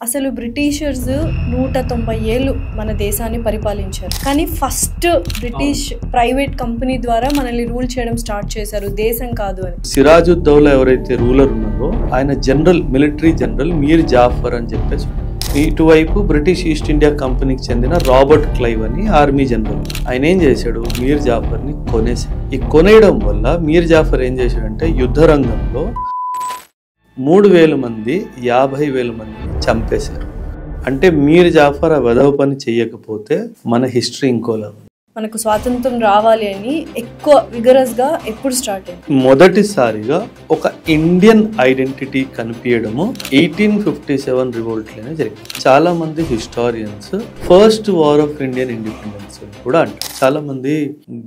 అసలు బ్రిటిషర్స్ 190 ఏళ్ళు మన దేశాన్ని పరిపాలించారు. కానీ ఫస్ట్ బ్రిటిష్ ప్రైవేట్ కంపెనీ ద్వారా మనల్ని రూల్ చేయడం స్టార్ట్ చేశారు, దేశం కాదు అని. సిరాజుద్దౌలా ఎవరైతే రూలర్ ఉన్నారో ఆయన జనరల్, మిలిటరీ జనరల్ మీర్ జాఫర్ అని చెప్పేసి. ఇటువైపు బ్రిటిష్ ఈస్ట్ ఇండియా కంపెనీకి చెందిన రాబర్ట్ క్లైవ్ అని ఆర్మీ జనరల్. ఆయన ఏం చేశాడు, మీర్ జాఫర్ని కొనేశాడు. ఈ కొనేయడం వల్ల మీర్ జాఫర్ ఏం చేశాడంటే యుద్ధ రంగంలో 3,000 మంది 50,000 మందిని చంపేశారు. అంటే మీర్ జాఫర్ ఆ వెధవ పని చెయ్యకపోతే మన హిస్టరీ ఇంకోలా. మనకు స్వాతంత్రం రావాలి అని ఎక్కువ విగరస్ గా ఎప్పుడు స్టార్ట్ అయింది? మొదటిసారిగా ఒక ఇండియన్ ఐడెంటిటీ కనిపించడము 1857 రివోల్ట్లోనే జరిగింది. చాలా మంది historians first war of Indian independence కూడా అంటారు. చాలా మంది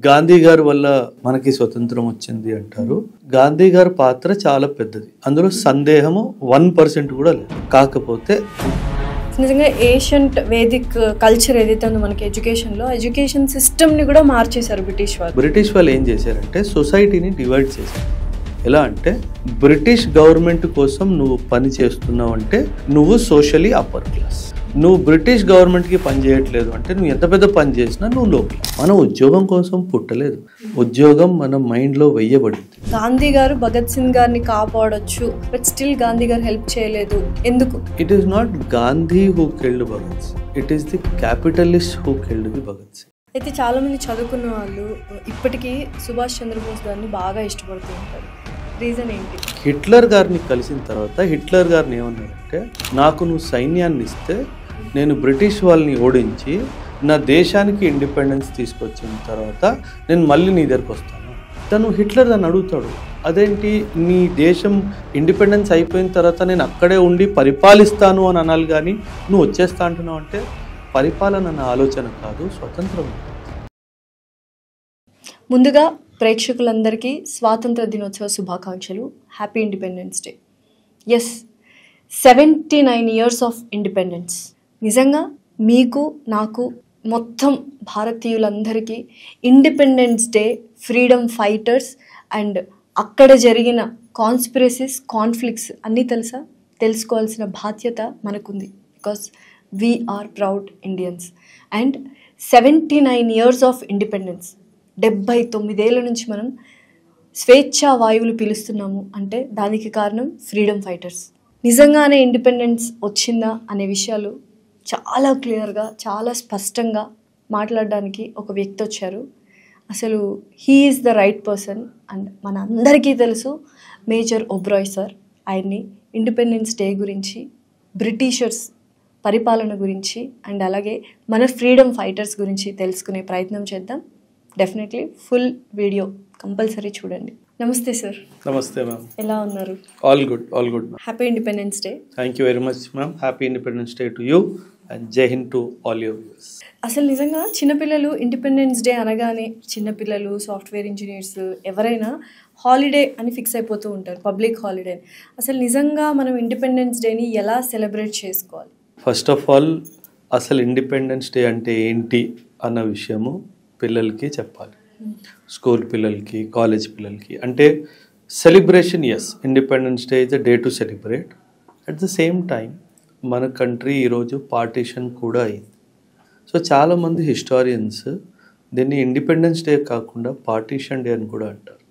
గాంధీ గారి వల్ల మనకి స్వతంత్రం వచ్చింది అంటారు. గాంధీ గారి పాత్ర చాలా పెద్దది, అందులో సందేహము 1% కూడా లేదు. కాకపోతే నిజంగా ఏషియంట్ వేదిక్ కల్చర్ ఏదైతే ఉందో మనకి ఎడ్యుకేషన్ సిస్టమ్ని కూడా మార్చేశారు బ్రిటిష్ వాళ్ళు ఏం చేశారంటే సొసైటీని డివైడ్ చేశారు. ఎలా అంటే బ్రిటిష్ గవర్నమెంట్ కోసం నువ్వు పని చేస్తున్నావు అంటే నువ్వు సోషలీ అప్పర్ క్లాస్, నువ్వు బ్రిటిష్ గవర్నమెంట్కి పని చేయట్లేదు అంటే నువ్వు ఎంత పెద్ద పని చేసినా నువ్వు లోపల. మనం ఉద్యోగం కోసం పుట్టలేదు, ఉద్యోగం మన మైండ్లో వెయ్యబడింది. గాంధీ గారు భగత్ సింగ్ గారిని కాపాడొచ్చు, బట్ స్టిల్ గాంధీ గారు హెల్ప్ చేయలేదు, ఎందుకు? It is not Gandhi who killed Bhagat Singh, it is the capitalist who killed the Bhagat Singh. అయితే చాలా మంది చదువుకున్న వాళ్ళు ఇప్పటికీ సుభాష్ చంద్రబోస్ గారిని బాగా ఇష్టపడుతూ ఉంటారు. రీజన్ ఏంటి? హిట్లర్ గారిని కలిసిన తర్వాత హిట్లర్ గారిని ఏమన్నారంటే, నాకు నువ్వు సైన్యాన్ని ఇస్తే నేను బ్రిటిష్ వాళ్ళని ఓడించి నా దేశానికి ఇండిపెండెన్స్ తీసుకొచ్చిన తర్వాత నేను మళ్ళీ నీ దగ్గరకు వస్తాను. తను హిట్లర్ దాన్ని అడుగుతాడు, అదేంటి నీ దేశం ఇండిపెండెన్స్ అయిపోయిన తర్వాత నేను అక్కడే ఉండి పరిపాలిస్తాను అని అనాలి, కానీ నువ్వు వచ్చేస్తా అంటున్నావు అంటే పరిపాలన అన్న ఆలోచన కాదు, స్వతంత్రం. ముందుగా ప్రేక్షకులందరికీ స్వాతంత్ర దినోత్సవ శుభాకాంక్షలు. Happy Independence Day. Yes, 79 years of independence. నిజంగా మీకు, నాకు, మొత్తం భారతీయులందరికీ Independence Day, freedom fighters and అక్కడ జరిగిన కాన్స్పిరసీస్, కాన్ఫ్లిక్ట్స్ అన్నీ తెలుసా? తెలుసుకోవాల్సిన బాధ్యత మనకుంది. Because we are proud Indians. And 79 years of independence, 79 ఏళ్ళ నుంచి మనం స్వేచ్ఛా వాయువులు పీలుస్తున్నాము అంటే దానికి కారణం ఫ్రీడమ్ ఫైటర్స్. నిజంగానే ఇండిపెండెన్స్ వచ్చిందా అనే విషయాలు చాలా క్లియర్గా, చాలా స్పష్టంగా మాట్లాడడానికి ఒక వ్యక్తి వచ్చారు. అసలు he is the right person. And మన అందరికీ తెలుసు మేజర్ ఒబ్రాయ్ సార్. ఆయన్ని ఇండిపెండెన్స్ డే గురించి, బ్రిటిషర్స్ పరిపాలన గురించి అండ్ అలాగే మన ఫ్రీడమ్ ఫైటర్స్ గురించి తెలుసుకునే ప్రయత్నం చేద్దాం. డెఫినెట్లీ ఫుల్ వీడియో కంపల్సరీ చూడండి. నమస్తే సార్. నమస్తే మ్యామ్, ఎలా ఉన్నారు? All good, all good. Happy Independence Day. Thank you very much ma'am. Happy Independence Day to you and Jai Hind to all your viewers. అసలు నిజంగా చిన్నపిల్లలు ఇండిపెండెన్స్ డే అనగానే, చిన్నపిల్లలు, సాఫ్ట్వేర్ ఇంజనీర్స్ ఎవరైనా హాలిడే అని ఫిక్స్ అయిపోతూ ఉంటారు, పబ్లిక్ హాలిడే. అసలు నిజంగా మనం ఇండిపెండెన్స్ డేని ఎలా సెలబ్రేట్ చేసుకోవాలి? ఫస్ట్ ఆఫ్ ఆల్ అసలు ఇండిపెండెన్స్ డే అంటే ఏంటి అన్న విషయము పిల్లలకి చెప్పాలి. స్కూల్ పిల్లలకి, కాలేజ్ పిల్లలకి. అంటే celebration, yes, Independence Day is a day to celebrate. At the same time మన కంట్రీ ఈరోజు పార్టీషన్ కూడా అయింది. సో చాలామంది హిస్టారియన్స్ దీన్ని ఇండిపెండెన్స్ డే కాకుండా పార్టీషన్ డే అని కూడా అంటారు.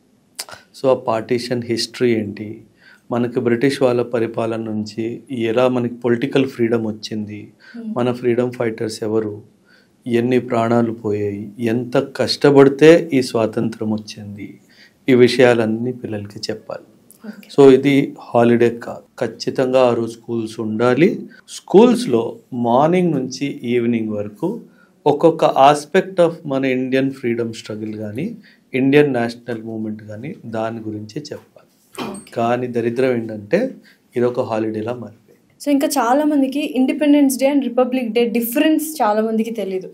సో ఆ పార్టీషన్ హిస్టరీ ఏంటి, మనకి బ్రిటిష్ వాళ్ళ పరిపాలన నుంచి ఎలా మనకి పొలిటికల్ ఫ్రీడమ్ వచ్చింది, మన ఫ్రీడమ్ ఫైటర్స్ ఎవరు, ఎన్ని ప్రాణాలు పోయాయి, ఎంత కష్టపడితే ఈ స్వాతంత్రం వచ్చింది, ఈ విషయాలన్నీ పిల్లలకి చెప్పాలి. సో ఇది హాలిడే కాదు, ఖచ్చితంగా ఆ రోజు స్కూల్స్ ఉండాలి. స్కూల్స్లో మార్నింగ్ నుంచి ఈవినింగ్ వరకు ఒక్కొక్క ఆస్పెక్ట్ ఆఫ్ మన ఇండియన్ ఫ్రీడమ్ స్ట్రగుల్ కానీ, ఇండియన్ నేషనల్ మూమెంట్ కానీ దాని గురించి చెప్పాలి. కానీ దరిద్రం ఏంటంటే ఇది ఒక హాలిడేలా మారిపోయింది. సో ఇంకా చాలా మందికి independence day and republic day difference చాలా మందికి తెలియదు.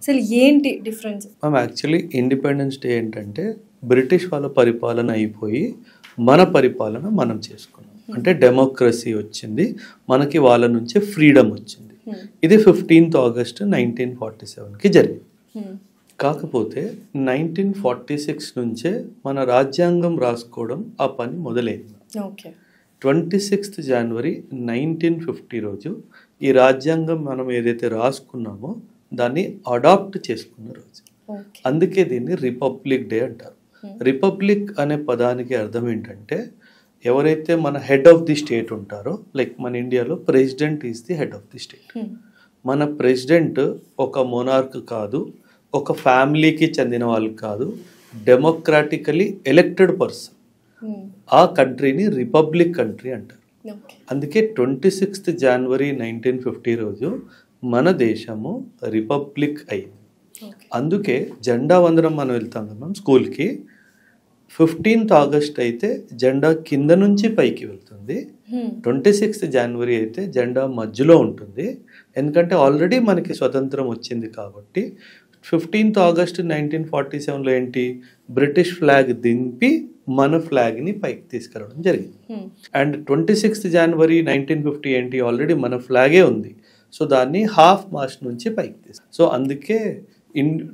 అసలు ఏంటి difference? Ma'am, actually independence day ఏంటంటే బ్రిటిష్ వాళ్ళ పరిపాలన అయిపోయి మన పరిపాలన మనం చేసుకున్నాం. అంటే డెమోక్రసీ వచ్చింది, మనకి వాళ్ళ నుంచే ఫ్రీడమ్ వచ్చింది. ఇది 15th August 1947కి జరిగింది. కాకపోతే 1946 నుంచే మన రాజ్యాంగం రాసుకోవడం ఆ పని మొదలైంది. 26th January 1950 రోజు ఈ రాజ్యాంగం మనం ఏదైతే రాసుకున్నామో దాన్ని అడాప్ట్ చేసుకున్న రోజు. ఓకే. అందుకే దీన్ని రిపబ్లిక్ డే అంటారు. రిపబ్లిక్ అనే పదానికి అర్థం ఏంటంటే ఎవరైతే మన హెడ్ ఆఫ్ ది స్టేట్ ఉంటారో, లైక్ మన ఇండియాలో president is the head of the state. మన ప్రెసిడెంట్ ఒక మోనార్క్ కాదు, ఒక ఫ్యామిలీకి చెందిన వాళ్ళు కాదు, డెమోక్రాటికలీ ఎలెక్టెడ్ పర్సన్. ఆ కంట్రీని రిపబ్లిక్ కంట్రీ అంటారు. అందుకే 26th January 1950 రోజు మన దేశము రిపబ్లిక్ అయింది. అందుకే జెండా వందనం మనం వెళ్తాం కదా స్కూల్కి. 15th August అయితే జెండా కింద నుంచి పైకి వెళ్తుంది. 26th January అయితే జెండా మధ్యలో ఉంటుంది. ఎందుకంటే ఆల్రెడీ మనకి స్వతంత్రం వచ్చింది కాబట్టి. 15th August 1947లో ఏంటి, బ్రిటిష్ ఫ్లాగ్ దింపి మన ఫ్లాగ్ని పైకి తీసుకురావడం జరిగింది. అండ్ 26th January 1950 ఏంటి, ఆల్రెడీ మన ఫ్లాగే ఉంది. సో దాన్ని హాఫ్ మాస్ట్ నుంచి పైకి తీసుకు. సో అందుకే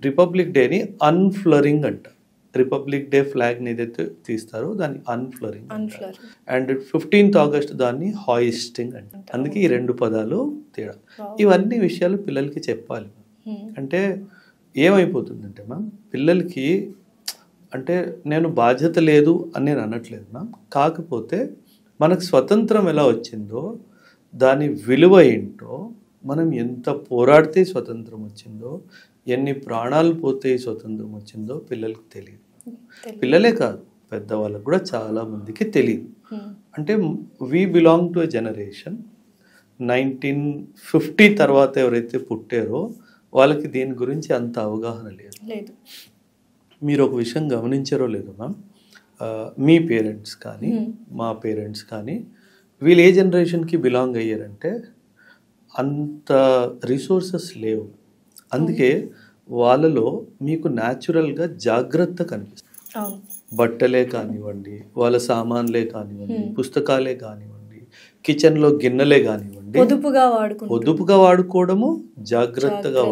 రిపబ్లిక్ డేని అన్ఫ్లరింగ్ అంటారు. రిపబ్లిక్ డే ఫ్లాగ్ని ఏదైతే తీస్తారో దాన్ని అన్ఫ్లరింగ్ అంటారు. అండ్ 15th August దాన్ని హాయిస్టింగ్ అంటారు. అందుకే ఈ రెండు పదాలు తేడా. ఇవన్నీ విషయాలు పిల్లలకి చెప్పాలి. అంటే ఏమైపోతుందంటే మ్యామ్, పిల్లలకి అంటే నేను బాధ్యత లేదు అని నేను అనట్లేదు మ్యామ్. కాకపోతే మనకు స్వతంత్రం ఎలా వచ్చిందో దాని విలువ ఏంటో, మనం ఎంత పోరాడితే స్వతంత్రం వచ్చిందో, ఎన్ని ప్రాణాలు పోతే స్వతంత్రం వచ్చిందో పిల్లలకి తెలియదు. పిల్లలే కాదు, పెద్దవాళ్ళకు కూడా చాలా మందికి తెలియదు. అంటే we belong to a generation 1950 తర్వాత ఎవరైతే పుట్టారో వాళ్ళకి దీని గురించి అంత అవగాహన లేదు. మీరు ఒక విషయం గమనించారో లేదో మ్యామ్, మీ పేరెంట్స్ కానీ మా పేరెంట్స్ కానీ వీళ్ళు ఏ జనరేషన్కి బిలాంగ్ అయ్యారంటే అంత రిసోర్సెస్ లేవు. అందుకే వాళ్ళలో మీకు న్యాచురల్గా జాగ్రత్త కనిపిస్తుంది. బట్టలే కానివ్వండి, వాళ్ళ సామాన్లే కానివ్వండి, పుస్తకాలే కానివ్వండి, కిచెన్లో గిన్నెలే కానివ్వండి, పొదుపుగా వాడుకోవడము, జాగ్రత్తగా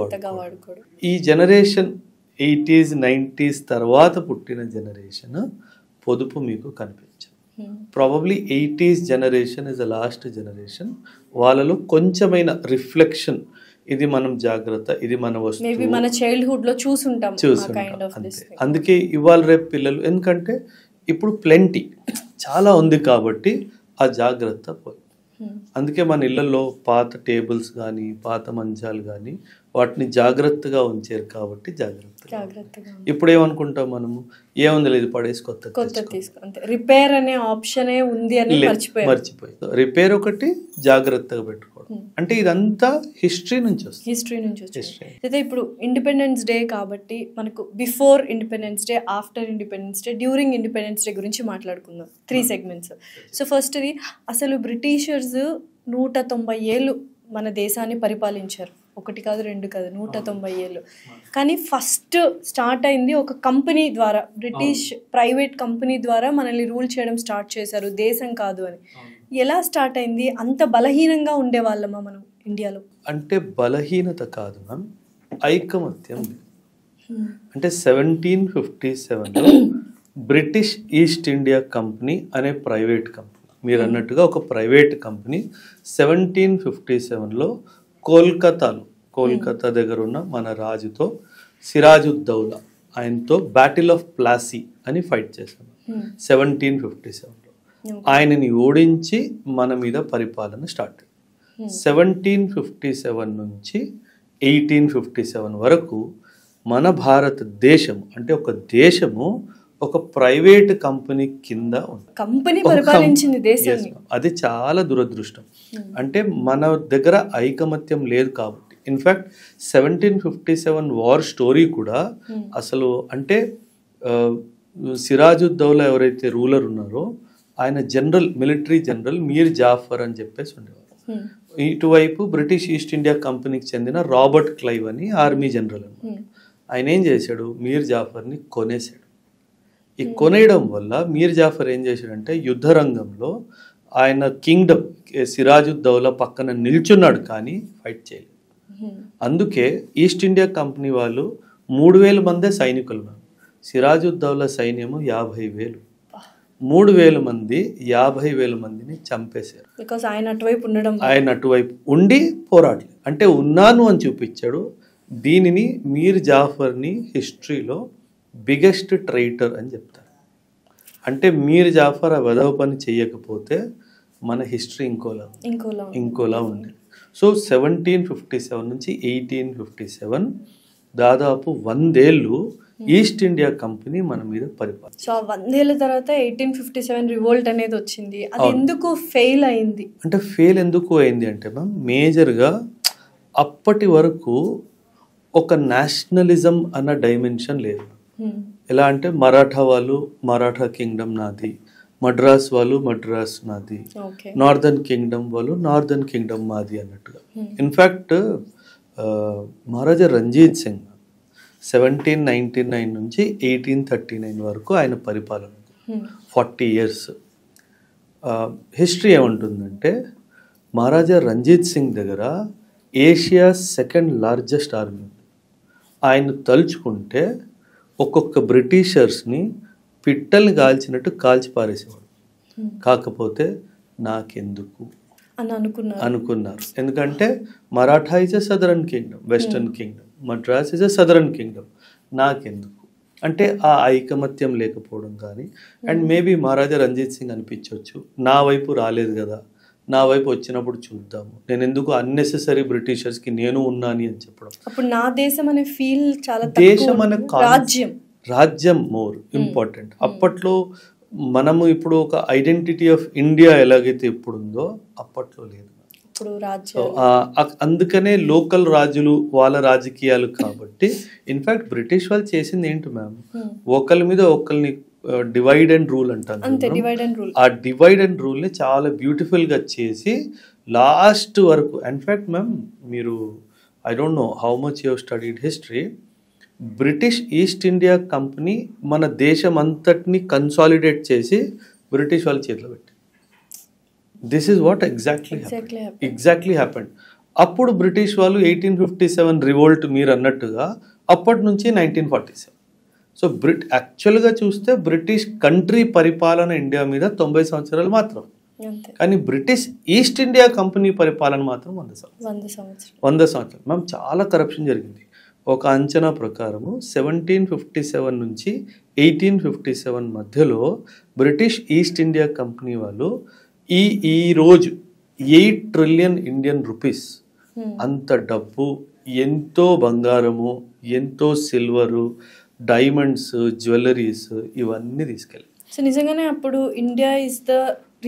వాడుకోవడం. ఈ జనరేషన్ 80s 90s తర్వాత పుట్టిన జనరేషన్ పొదుపు మీకు కనిపించదు. Probably 80s generation is the last generation. వాళ్ళలో కొంచెమైన రిఫ్లెక్షన్, ఇది మనం జాగ్రత్త, ఇది మన వస్తువు, మన చైల్డ్హుడ్ లో చూసుంటాం. అందుకే ఇవాళ రేపు పిల్లలు, ఎందుకంటే ఇప్పుడు ప్లెంటీ చాలా ఉంది కాబట్టి ఆ జాగ్రత్త పోయి. అందుకే మన ఇళ్లలో పాత టేబుల్స్ కానీ పాత మంచాలు కానీ వాటిని జాగ్రత్తగా ఉంచారు కాబట్టి జాగ్రత్తగా. ఇప్పుడు ఏమనుకుంటాం మనము, ఏముంది లేదు పడేసి కొత్త రిపేర్ అనే ఆప్షనే ఉంది అని మర్చిపోయి రిపేర్ ఒకటి, జాగ్రత్తగా పెట్టుకోవడం. అంటే ఇదంతా హిస్టరీ నుంచి వస్తుంది. అయితే ఇప్పుడు ఇండిపెండెన్స్ డే కాబట్టి మనకు before independence day, after independence day, during independence day గురించి మాట్లాడుకుందాం. 3 segments. సో ఫస్ట్ది, అసలు బ్రిటిషర్స్ 190 ఏళ్ళు మన దేశాన్ని పరిపాలించారు. 1 కాదు 2 కాదు, 190 ఏళ్ళు. కానీ ఫస్ట్ స్టార్ట్ అయింది ఒక కంపెనీ ద్వారా, బ్రిటిష్ ప్రైవేట్ కంపెనీ ద్వారా మనల్ని రూల్ చేయడం స్టార్ట్ చేశారు, దేశం కాదు అని. ఎలా స్టార్ట్ అయింది? అంత బలహీనంగా ఉండేవాళ్ళమా మనం ఇండియాలో? అంటే బలహీనత కాదు మ్యామ్, ఐకమత్యం. అంటే 1757లో బ్రిటిష్ ఈస్ట్ ఇండియా కంపెనీ అనే ప్రైవేట్ కంపెనీ, మీరు అన్నట్టుగా ఒక ప్రైవేట్ కంపెనీ 1757లో కోల్కతా దగ్గర ఉన్న మన రాజుతో, సిరాజుద్దౌలా, ఆయనతో బ్యాటిల్ ఆఫ్ ప్లాసీ అని ఫైట్ చేశాము 1757లో. ఆయనని ఓడించి మన మీద పరిపాలన స్టార్ట్. 1757 నుంచి 1857 వరకు మన భారతదేశం అంటే ఒక దేశము ఒక ప్రైవేట్ కంపెనీ కింద ఉంది. కంపెనీ పరిపాలించింది దేశాన్ని. అది చాలా దురదృష్టం. అంటే మన దగ్గర ఐకమత్యం లేదు కాబట్టి. ఇన్ఫ్యాక్ట్ 1757 వార్ స్టోరీ కూడా అసలు అంటే సిరాజుద్దౌలా ఎవరైతే రూలర్ ఉన్నారో ఆయన మిలిటరీ జనరల్ మీర్ జాఫర్ అని చెప్పేసి ఉండేవారు. ఇటువైపు బ్రిటిష్ ఈస్ట్ ఇండియా కంపెనీకి చెందిన రాబర్ట్ క్లైవ్ అని ఆర్మీ జనరల్ అనమాట. ఆయన ఏం చేశాడు, మీర్ జాఫర్ని కొనేశాడు. ఈ కొనేయడం వల్ల మీర్ జాఫర్ ఏం చేశాడంటే యుద్ధ రంగంలో ఆయన కింగ్డమ్ సిరాజుద్దౌలా పక్కన నిల్చున్నాడు కానీ ఫైట్ చేయలేదు. అందుకే ఈస్ట్ ఇండియా కంపెనీ వాళ్ళు 3000 మందే సైనికులు. సిరాజుద్దౌలా సైన్యము 50,000. 3,000 మంది 50,000 మందిని చంపేశారు. బికాస్ ఆయన అటువైపు ఉండడం, ఆయన అటువైపు ఉండి పోరాడలేదు, అంటే ఉన్నాను అని చూపించాడు. దీనిని మీర్ జాఫర్ని హిస్టరీలో బిగ్గెస్ట్ ట్రైటర్ అని చెప్తారు. అంటే మీర్ జాఫర్ ఆ వెధవ పని చెయ్యకపోతే మన హిస్టరీ ఇంకోలా ఉంది. సో 1757 నుంచి 1857 దాదాపు 100 ఏళ్ళు ఈస్ట్ ఇండియా కంపెనీ మన మీద పరిపాలన. సో 100 ఏళ్ళ తర్వాత 1857 రివోల్ట్ అనేది వచ్చింది. అది ఎందుకు ఫెయిల్ అయింది? అంటే ఫెయిల్ ఎందుకు అయింది అంటే మ్యామ్, మేజర్గా అప్పటి వరకు ఒక నేషనలిజం అన్న డైమెన్షన్ లేదు. ఎలా అంటే మరాఠా వాళ్ళు మరాఠా కింగ్డమ్ నాది, మద్రాస్ వాళ్ళు మద్రాస్ నాది, నార్దర్న్ కింగ్డమ్ వాళ్ళు నార్దర్న్ కింగ్డమ్ మాది అన్నట్టుగా. ఇన్ఫ్యాక్ట్ మహారాజా రంజిత్ సింగ్ 1799 నుంచి 1839 వరకు ఆయన పరిపాలన 40 ఇయర్స్. హిస్టరీ ఏమంటుందంటే మహారాజా రంజిత్ సింగ్ దగ్గర ఏషియా సెకండ్ లార్జెస్ట్ ఆర్మీ ఉంది. ఆయన తలుచుకుంటే ఒక్కొక్క బ్రిటిషర్స్ని పిట్టల్ని కాల్చినట్టు కాల్చి పారేసేవాడు. కాకపోతే నాకెందుకు అని అనుకున్నారు. ఎందుకంటే Maratha is a southern Kingdom, western Kingdom, Madras is a southern Kingdom, నాకెందుకు అంటే ఆ ఐకమత్యం లేకపోవడం కానీ. అండ్ మేబీ మహారాజా రంజిత్ సింగ్ అనిపించవచ్చు, నా వైపు రాలేదు కదా, నా వైపు వచ్చినప్పుడు చూద్దాము, నేను ఎందుకు అన్నెసెసరీ బ్రిటిషర్స్కి నేను ఉన్నాను అని చెప్పడం. అప్పుడు నా దేశం అనే ఫీల్ చాలా, దేశం అనే రాజ్యం మోర్ ఇంపార్టెంట్. అప్పట్లో మనము ఇప్పుడు ఒక ఐడెంటిటీ ఆఫ్ ఇండియా ఎలాగైతే ఇప్పుడు ఉందో అప్పట్లో లేదు. అందుకనే లోకల్ రాజులు వాళ్ళ రాజకీయాలు కాబట్టి. ఇన్ఫాక్ట్ బ్రిటిష్ వాళ్ళు చేసింది ఏంటి మ్యామ్, ఒకళ్ళ మీద ఒకళ్ళని డివైడ్ అండ్ రూల్ అంటారు. ఆ డివైడ్ అండ్ రూల్ ని చాలా బ్యూటిఫుల్ గా చేసి లాస్ట్ వరకు. ఇన్ఫాక్ట్ మ్యామ్, మీరు I don't know how much you studied history, British east India company మన దేశం అంతటిని కన్సాలిడేట్ చేసి బ్రిటిష్ వాళ్ళ చేతిలో పెట్టి. This is what exactly happened. అప్పుడు బ్రిటిష్ వాళ్ళు 1857 రివోల్ట్ మీరు అన్నట్టుగా అప్పటి నుంచి 1947. సో యాక్చువల్గా చూస్తే బ్రిటిష్ కంట్రీ పరిపాలన ఇండియా మీద 90 సంవత్సరాలు మాత్రం, కానీ బ్రిటిష్ ఈస్ట్ ఇండియా కంపెనీ పరిపాలన మాత్రం 100 సంవత్సరాలు. మ్యామ్ చాలా కరప్షన్ జరిగింది. ఒక అంచనా ప్రకారము 1757 నుంచి 1857 మధ్యలో బ్రిటిష్ ఈస్ట్ ఇండియా కంపెనీ వాళ్ళు ఈ రోజు 8 ట్రిలియన్ ఇండియన్ రూపీస్ అంత డబ్బు, ఎంతో బంగారము, ఎంతో సిల్వరు, డైమండ్స్, జ్యువెలరీస్ ఇవన్నీ తీసుకెళ్ళారు. సో నిజంగానే అప్పుడు India is the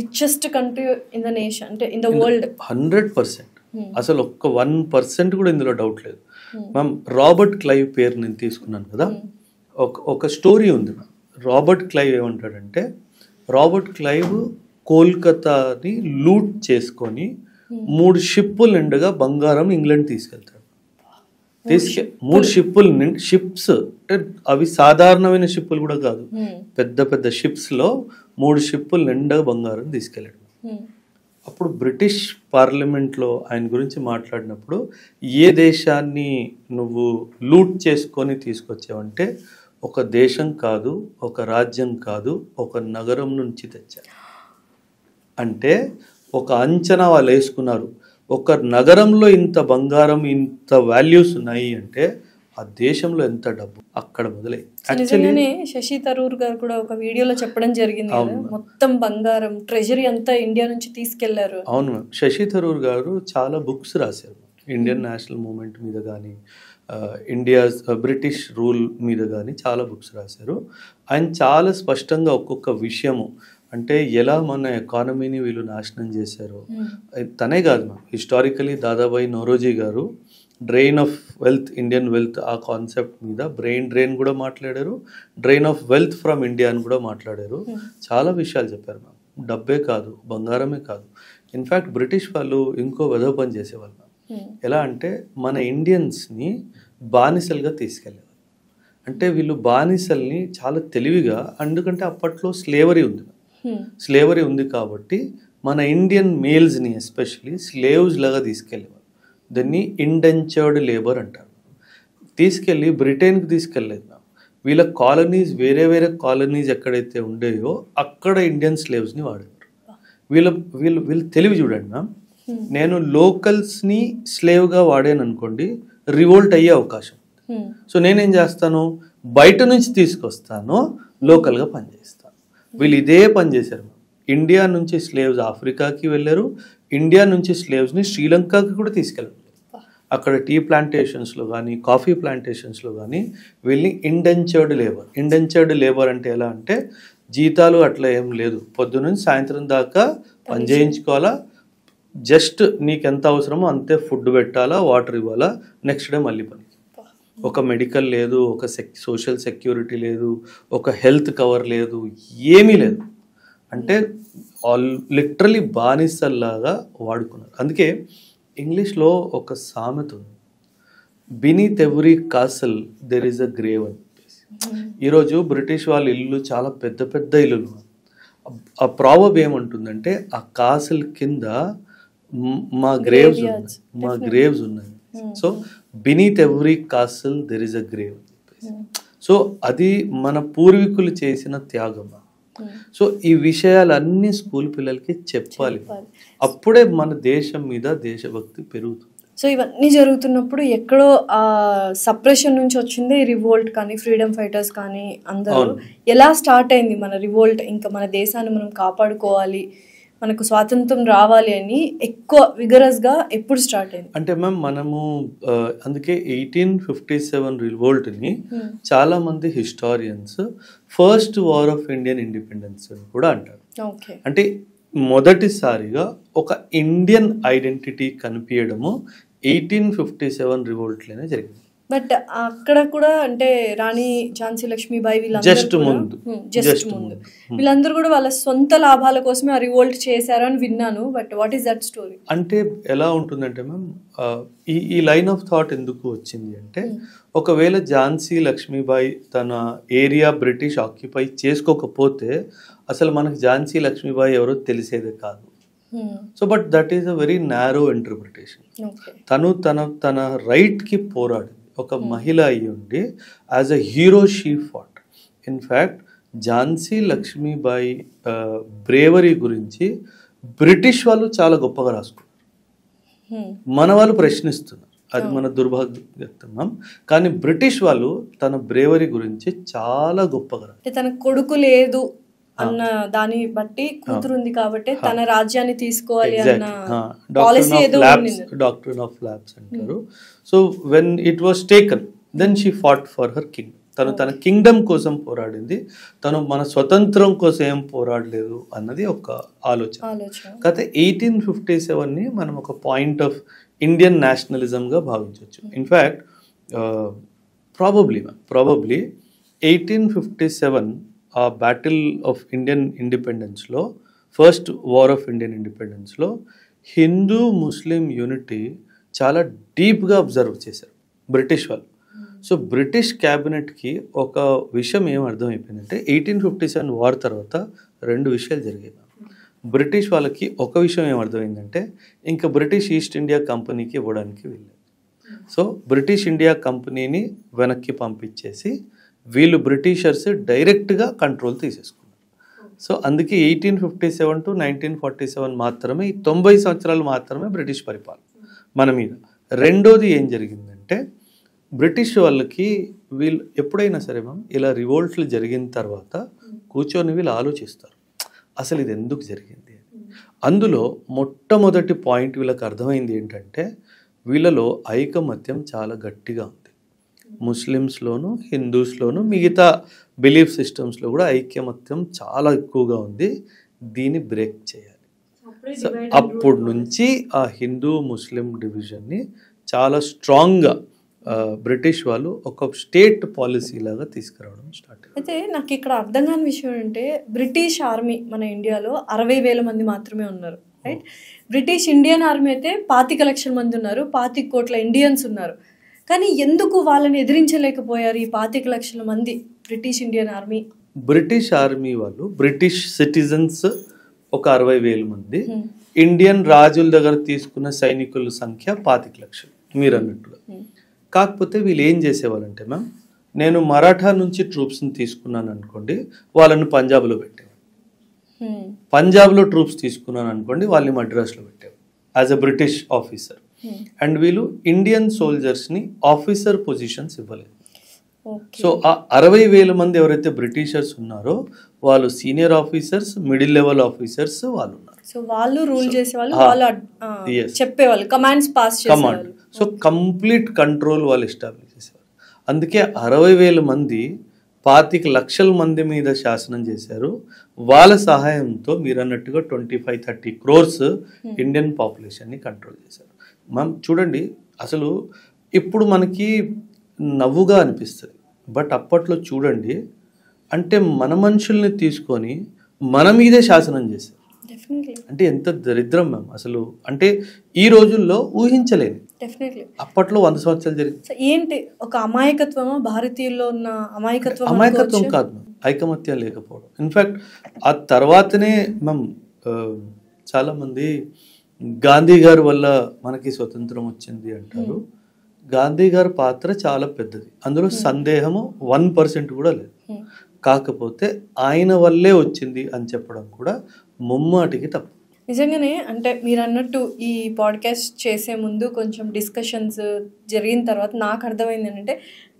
richest country in the nation, అంటే ఇన్ ద వరల్డ్ 100%. అసలు ఒక్క 1% కూడా ఇందులో డౌట్ లేదు. మ్యామ్, రాబర్ట్ క్లైవ్ పేరు నేను తీసుకున్నాను కదా, ఒక స్టోరీ ఉంది మ్యామ్. రాబర్ట్ క్లైవ్ ఏమంటాడంటే, రాబర్ట్ క్లైవ్ కోల్కతాని లూట్ చేసుకొని 3 షిప్పులు నిండుగా బంగారం ఇంగ్లాండ్ తీసుకెళ్తాడు. 3 షిప్స్ అంటే అవి సాధారణమైన షిప్పులు కూడా కాదు, పెద్ద పెద్ద షిప్స్లో 3 షిప్పులు నిండుగా బంగారం తీసుకెళ్ళాడు. అప్పుడు బ్రిటిష్ పార్లమెంట్లో ఆయన గురించి మాట్లాడినప్పుడు, ఏ దేశాన్ని నువ్వు లూట్ చేసుకొని తీసుకొచ్చావంటే, ఒక దేశం కాదు, ఒక రాజ్యం కాదు, ఒక నగరం నుంచి తెచ్చారు. అంటే ఒక అంచనా వాళ్ళు వేసుకున్నారు, ఒక నగరంలో ఇంత బంగారం, ఇంత వాల్యూస్ ఉన్నాయి అంటే ఆ దేశంలో ఎంత డబ్బు అక్కడ మొదలై. యాక్చువల్లీ శశి థరూర్ గారు కూడా ఒక వీడియోలో చెప్పడం జరిగింది, మొత్తం బంగారం ట్రెజరీ అంతా ఇండియా నుంచి తీసుకెళ్లారు. అవును మ్యామ్, శశి థరూర్ గారు చాలా బుక్స్ రాశారు, ఇండియన్ నేషనల్ మూవ్మెంట్ మీద కానీ, ఇండియా బ్రిటిష్ రూల్ మీద కానీ చాలా బుక్స్ రాశారు. ఆయన చాలా స్పష్టంగా ఒక్కొక్క విషయము, అంటే ఎలా మన ఎకానమీని వీళ్ళు నాశనం చేశారు. తనే కాదు మ్యామ్, హిస్టారికలీ దాదాబాయి నౌరోజీ గారు drain of wealth, Indian wealth, ఆ కాన్సెప్ట్ మీద బ్రెయిన్ డ్రెయిన్ కూడా మాట్లాడారు, drain of wealth from India అని కూడా మాట్లాడారు. చాలా విషయాలు చెప్పారు మ్యామ్. డబ్బే కాదు, బంగారమే కాదు. ఇన్ఫ్యాక్ట్ బ్రిటిష్ వాళ్ళు ఇంకో వెధవ పని చేసేవాళ్ళు మ్యామ్. ఎలా అంటే మన ఇండియన్స్ని బానిసలుగా తీసుకెళ్ళేవారు. అంటే వీళ్ళు బానిసల్ని చాలా తెలివిగా, ఎందుకంటే అప్పట్లో స్లేవరీ ఉంది, స్లేవరీ ఉంది కాబట్టి మన ఇండియన్ మేల్స్ని ఎస్పెషలీ స్లేవ్స్ లాగా తీసుకెళ్ళేవారు. దాన్ని ఇండెంచర్డ్ లేబర్ అంటారు. తీసుకెళ్ళి బ్రిటన్కి తీసుకెళ్ళలేదు మ్యామ్, వీళ్ళ కాలనీస్ వేరే వేరే కాలనీస్ ఎక్కడైతే ఉండేవో అక్కడ ఇండియన్ స్లేవ్స్ని వాడేవారు. వీళ్ళ వీళ్ళు వీళ్ళు తెలివి చూడండి మ్యామ్. నేను లోకల్స్ని స్లేవ్గా వాడాను అనుకోండి, రివోల్ట్ అయ్యే అవకాశం. సో నేనేం చేస్తాను, బయట నుంచి తీసుకొస్తాను, లోకల్గా పనిచేస్తాను. వీళ్ళు ఇదే పని చేశారు. ఇండియా నుంచి స్లేవ్స్ ఆఫ్రికాకి వెళ్ళారు, ఇండియా నుంచి స్లేవ్స్ని శ్రీలంకకి కూడా తీసుకెళ్ళారు. అక్కడ టీ ప్లాంటేషన్స్లో కానీ కాఫీ ప్లాంటేషన్స్లో కానీ వీళ్ళని ఇండెంచర్డ్ లేబర్ అంటే ఎలా అంటే జీతాలు అట్లా ఏం లేదు, పొద్దునుంచి సాయంత్రం దాకా పని చేయించుకోవాలా, జస్ట్ నీకు ఎంత అవసరమో అంతే ఫుడ్ పెట్టాలా, వాటర్ ఇవ్వాలా, నెక్స్ట్ డే మళ్ళీ పని. ఒక మెడికల్ లేదు, ఒక సోషల్ సెక్యూరిటీ లేదు, ఒక హెల్త్ కవర్ లేదు, ఏమీ లేదు. అంటే లిటరలీ బానిసల్లాగా వాడుకున్నారు. అందుకే ఇంగ్లీష్లో ఒక సామెత ఉంది, beneath every castle there is a grave అని. ఈరోజు బ్రిటిష్ వాళ్ళ ఇల్లు చాలా పెద్ద పెద్ద ఇల్లులు. ఆ ప్రాబబ్ ఏమంటుందంటే ఆ కాసల్ కింద మా గ్రేవ్స్ ఉన్నాయి. So beneath every castle there is a grave అని చెప్పేసి. సో అది మన పూర్వీకులు చేసిన త్యాగం. సో ఈ విషయాలన్నీ స్కూల్ పిల్లలకి చెప్పాలి, అప్పుడే మన దేశం మీద దేశభక్తి పెరుగుతుంది. సో ఇవన్నీ జరుగుతున్నప్పుడు ఎక్కడో సప్రెషన్ నుంచి వచ్చింది రివోల్ట్ కానీ ఫ్రీడమ్ ఫైటర్స్ కానీ అందరూ ఎలా స్టార్ట్ అయింది మన రివోల్ట్, ఇంకా మన దేశాన్ని మనం కాపాడుకోవాలి, మనకు స్వాతంత్రం రావాలి అని ఎక్కువ విగరస్గా ఎప్పుడు స్టార్ట్ అయింది అంటే మ్యామ్ మనము అందుకే 1857 రివోల్ట్ని చాలా మంది historians first war of Indian independence అని కూడా అంటారు. అంటే మొదటిసారిగా ఒక ఇండియన్ ఐడెంటిటీ కనిపించడము 1857 రివోల్ట్లోనే జరిగింది. బట్ అక్కడ కూడా అంటే రాణి ఝాన్సీ లక్ష్మీబాయి జస్ట్ ముందు వీళ్ళందరూ కూడా వాళ్ళ సొంత లాభాల కోసమే ఆ రివోల్ట్ చేశారు అని విన్నాను. But what is that story? అంటే ఎలా ఉంటుందంటే మ్యామ్, ఈ లైన్ ఆఫ్ థాట్ ఎందుకు వచ్చింది అంటే, ఒకవేళ ఝాన్సీ లక్ష్మీబాయి తన ఏరియా బ్రిటిష్ ఆక్యుపై చేసుకోకపోతే అసలు మనకు ఝాన్సీ లక్ష్మీబాయి ఎవరో తెలిసేదే కాదు. So but that is a very narrow interpretation. తను తన రైట్కి పోరాడింది, ఒక మహిళ అయ్యి ఉండి as a hero she fought. In fact Jhansi Lakshmibai bravery గురించి బ్రిటిష్ వాళ్ళు చాలా గొప్పగా రాసుకున్నారు, మన వాళ్ళు ప్రశ్నిస్తున్నారు, అది మన దుర్భాగ్యం. కానీ బ్రిటిష్ వాళ్ళు తన బ్రేవరీ గురించి చాలా గొప్పగా రాశారు. తన కొడుకు లేదు అన్న దాన్ని బట్టి కూతురు ఉంది కాబట్టి తన రాజ్యాన్ని తీసుకోవాలి అన్న పాలసీ ఏదో ఉంది. డాక్ట్రిన్ ఆఫ్ ల్యాబ్స్ అంటారు. So when it was taken then she fought for her king. తన కింగ్డమ్ కోసం పోరాడింది, తను మన స్వతంత్రం కోసం ఏం పోరాడలేదు అన్నది ఒక ఆలోచన. కాకపోతే 1857ని మనం ఒక పాయింట్ ఆఫ్ ఇండియన్ నేషనలిజంగా భావించవచ్చు. ఇన్ఫ్యాక్ట్ ప్రాబబ్లీ 1857 ఆ బ్యాటిల్ ఆఫ్ ఇండియన్ ఇండిపెండెన్స్లో, ఫస్ట్ వార్ ఆఫ్ ఇండియన్ ఇండిపెండెన్స్లో హిందూ ముస్లిం యూనిటీ చాలా డీప్గా అబ్జర్వ్ చేశారు బ్రిటిష్ వాళ్ళు. సో బ్రిటిష్ క్యాబినెట్కి ఒక విషయం ఏం అర్థమైపోయిందంటే 1857 వార్ తర్వాత రెండు విషయాలు జరిగాయి. బ్రిటిష్ వాళ్ళకి ఒక విషయం ఏం అర్థమైందంటే ఇంకా బ్రిటిష్ ఈస్ట్ ఇండియా కంపెనీకి ఇవ్వడానికి వెళ్ళారు. సో బ్రిటిష్ ఇండియా కంపెనీని వెనక్కి పంపించేసి వీళ్ళు బ్రిటిషర్స్ డైరెక్ట్గా కంట్రోల్ తీసేసుకున్నారు. సో అందుకే 1857 to 1947 మాత్రమే, ఈ 90 సంవత్సరాలు మాత్రమే బ్రిటిష్ పరిపాలన మన మీద. రెండోది ఏం జరిగిందంటే బ్రిటిష్ వాళ్ళకి వీళ్ళు ఎప్పుడైనా సరే మ్యామ్ ఇలా రివోల్ట్లు జరిగిన తర్వాత కూర్చొని వీళ్ళు ఆలోచిస్తారు అసలు ఇది ఎందుకు జరిగింది. అందులో మొట్టమొదటి పాయింట్ వీళ్ళకి అర్థమైంది ఏంటంటే వీళ్ళలో ఐకమత్యం చాలా గట్టిగా ఉంది. ముస్లిమ్స్లోను హిందూస్లోను మిగతా బిలీఫ్ సిస్టమ్స్లో కూడా ఐకమత్యం చాలా ఎక్కువగా ఉంది, దీన్ని బ్రేక్ చేయాలి. సో అప్పటి నుంచి ఆ హిందూ ముస్లిం డివిజన్ని చాలా స్ట్రాంగ్గా బ్రిటిష్ వాళ్ళు ఒక స్టేట్ పాలసీ లాగా తీసుకురావడం స్టార్ట్. అయితే నాకు ఇక్కడ అర్థం కాని విషయం ఏంటంటే బ్రిటిష్ ఆర్మీ మన ఇండియాలో 60,000 మంది మాత్రమే ఉన్నారు, రైట్? బ్రిటిష్ ఇండియన్ ఆర్మీ అయితే 25 లక్షల మంది ఉన్నారు, 25 కోట్ల ఇండియన్స్ ఉన్నారు. కానీ ఎందుకు వాళ్ళని ఎదిరించలేకపోయారు ఈ 25 లక్షల మంది British Indian army? British army వాళ్ళు బ్రిటిష్ సిటిజన్స్ ఒక 60,000 మంది, ఇండియన్ రాజుల దగ్గర తీసుకున్న సైనికుల సంఖ్య 25 లక్షలు మీరు అన్నట్టుగా. కాకపోతే వీళ్ళు ఏం చేసేవాళ్ళంటే మ్యామ్ నేను మరాఠా నుంచి ట్రూప్స్ని తీసుకున్నాను అనుకోండి, వాళ్ళని పంజాబ్లో పెట్టాను. పంజాబ్లో ట్రూప్స్ తీసుకున్నాను అనుకోండి, వాళ్ళని మద్రాస్లో పెట్టారు as a British officer. And వీళ్ళు ఇండియన్ సోల్జర్స్ని ఆఫీసర్ పొజిషన్స్ ఇవ్వలేదు. సో ఆ 60,000 మంది ఎవరైతే బ్రిటిషర్స్ ఉన్నారో వాళ్ళు senior officers, middle level officers వాళ్ళు ఉన్నారు. సో వాళ్ళు రూల్ చేసేవాళ్ళు, వాళ్ళు చెప్పేవాళ్ళు, కమాండ్స్ పాస్ చేసేవాళ్ళు. సో కంప్లీట్ కంట్రోల్ వాళ్ళు ఎస్టాబ్లిష్ చేసేవారు. అందుకే 60,000 మంది 25 లక్షల మంది మీద శాసనం చేశారు. వాళ్ళ సహాయంతో మీరు అన్నట్టుగా 25-30 crores ఇండియన్ పాపులేషన్ని కంట్రోల్ చేశారు. మనం చూడండి, అసలు ఇప్పుడు మనకి నవ్వుగా అనిపిస్తుంది, బట్ అప్పట్లో చూడండి, అంటే మన మనుషుల్ని తీసుకొని మన మీదే శాసనం చేశారు. అంటే ఎంత దరిద్రం మ్యామ్ అసలు, అంటే ఈ రోజుల్లో ఊహించలేదు. అప్పట్లో 100 సంవత్సరాలు జరిగింది. ఏంటి ఒక అమాయకత్వమా, భారతీయుల్లో ఉన్న అమాయకత్వం కాదు మ్యామ్, ఐకమత్యం లేకపోవడం. ఇన్ఫ్యాక్ట్ ఆ తర్వాతనే మ్యామ్ చాలా మంది గాంధీ గారి వల్ల మనకి స్వతంత్రం వచ్చింది అంటారు. గాంధీ గారి పాత్ర చాలా పెద్దది, అందులో సందేహము 1% కూడా లేదు. కాకపోతే ఆయన వల్లే వచ్చింది అని చెప్పడం కూడా ముమ్మాటికి తప్పు. నిజంగానే, అంటే మీరు అన్నట్టు ఈ పాడ్కాస్ట్ చేసే ముందు కొంచెం డిస్కషన్స్ జరిగిన తర్వాత నాకు అర్థమైంది ఏంటంటే,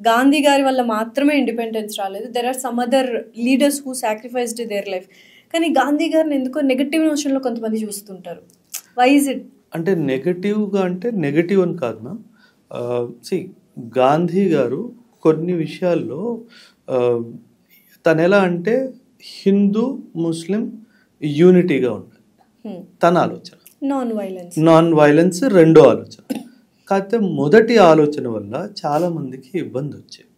గాంధీ గారి వల్ల మాత్రమే ఇండిపెండెన్స్ రాలేదు. There are some other leaders who sacrificed their life. కానీ గాంధీ గారిని ఎందుకో నెగటివ్ నోషన్లో కొంతమంది చూస్తుంటారు. Why is it? అంటే నెగటివ్గా అంటే నెగటివ్ అని కాదు మ్యామ్. గాంధీ గారు కొన్ని విషయాల్లో తను ఎలా అంటే హిందూ ముస్లిం యూనిటీగా ఉండాలి తన ఆలోచన. నాన్ వైలెన్స్ రెండో ఆలోచన. కాకపోతే మొదటి ఆలోచన వల్ల చాలా మందికి ఇబ్బంది వచ్చేది.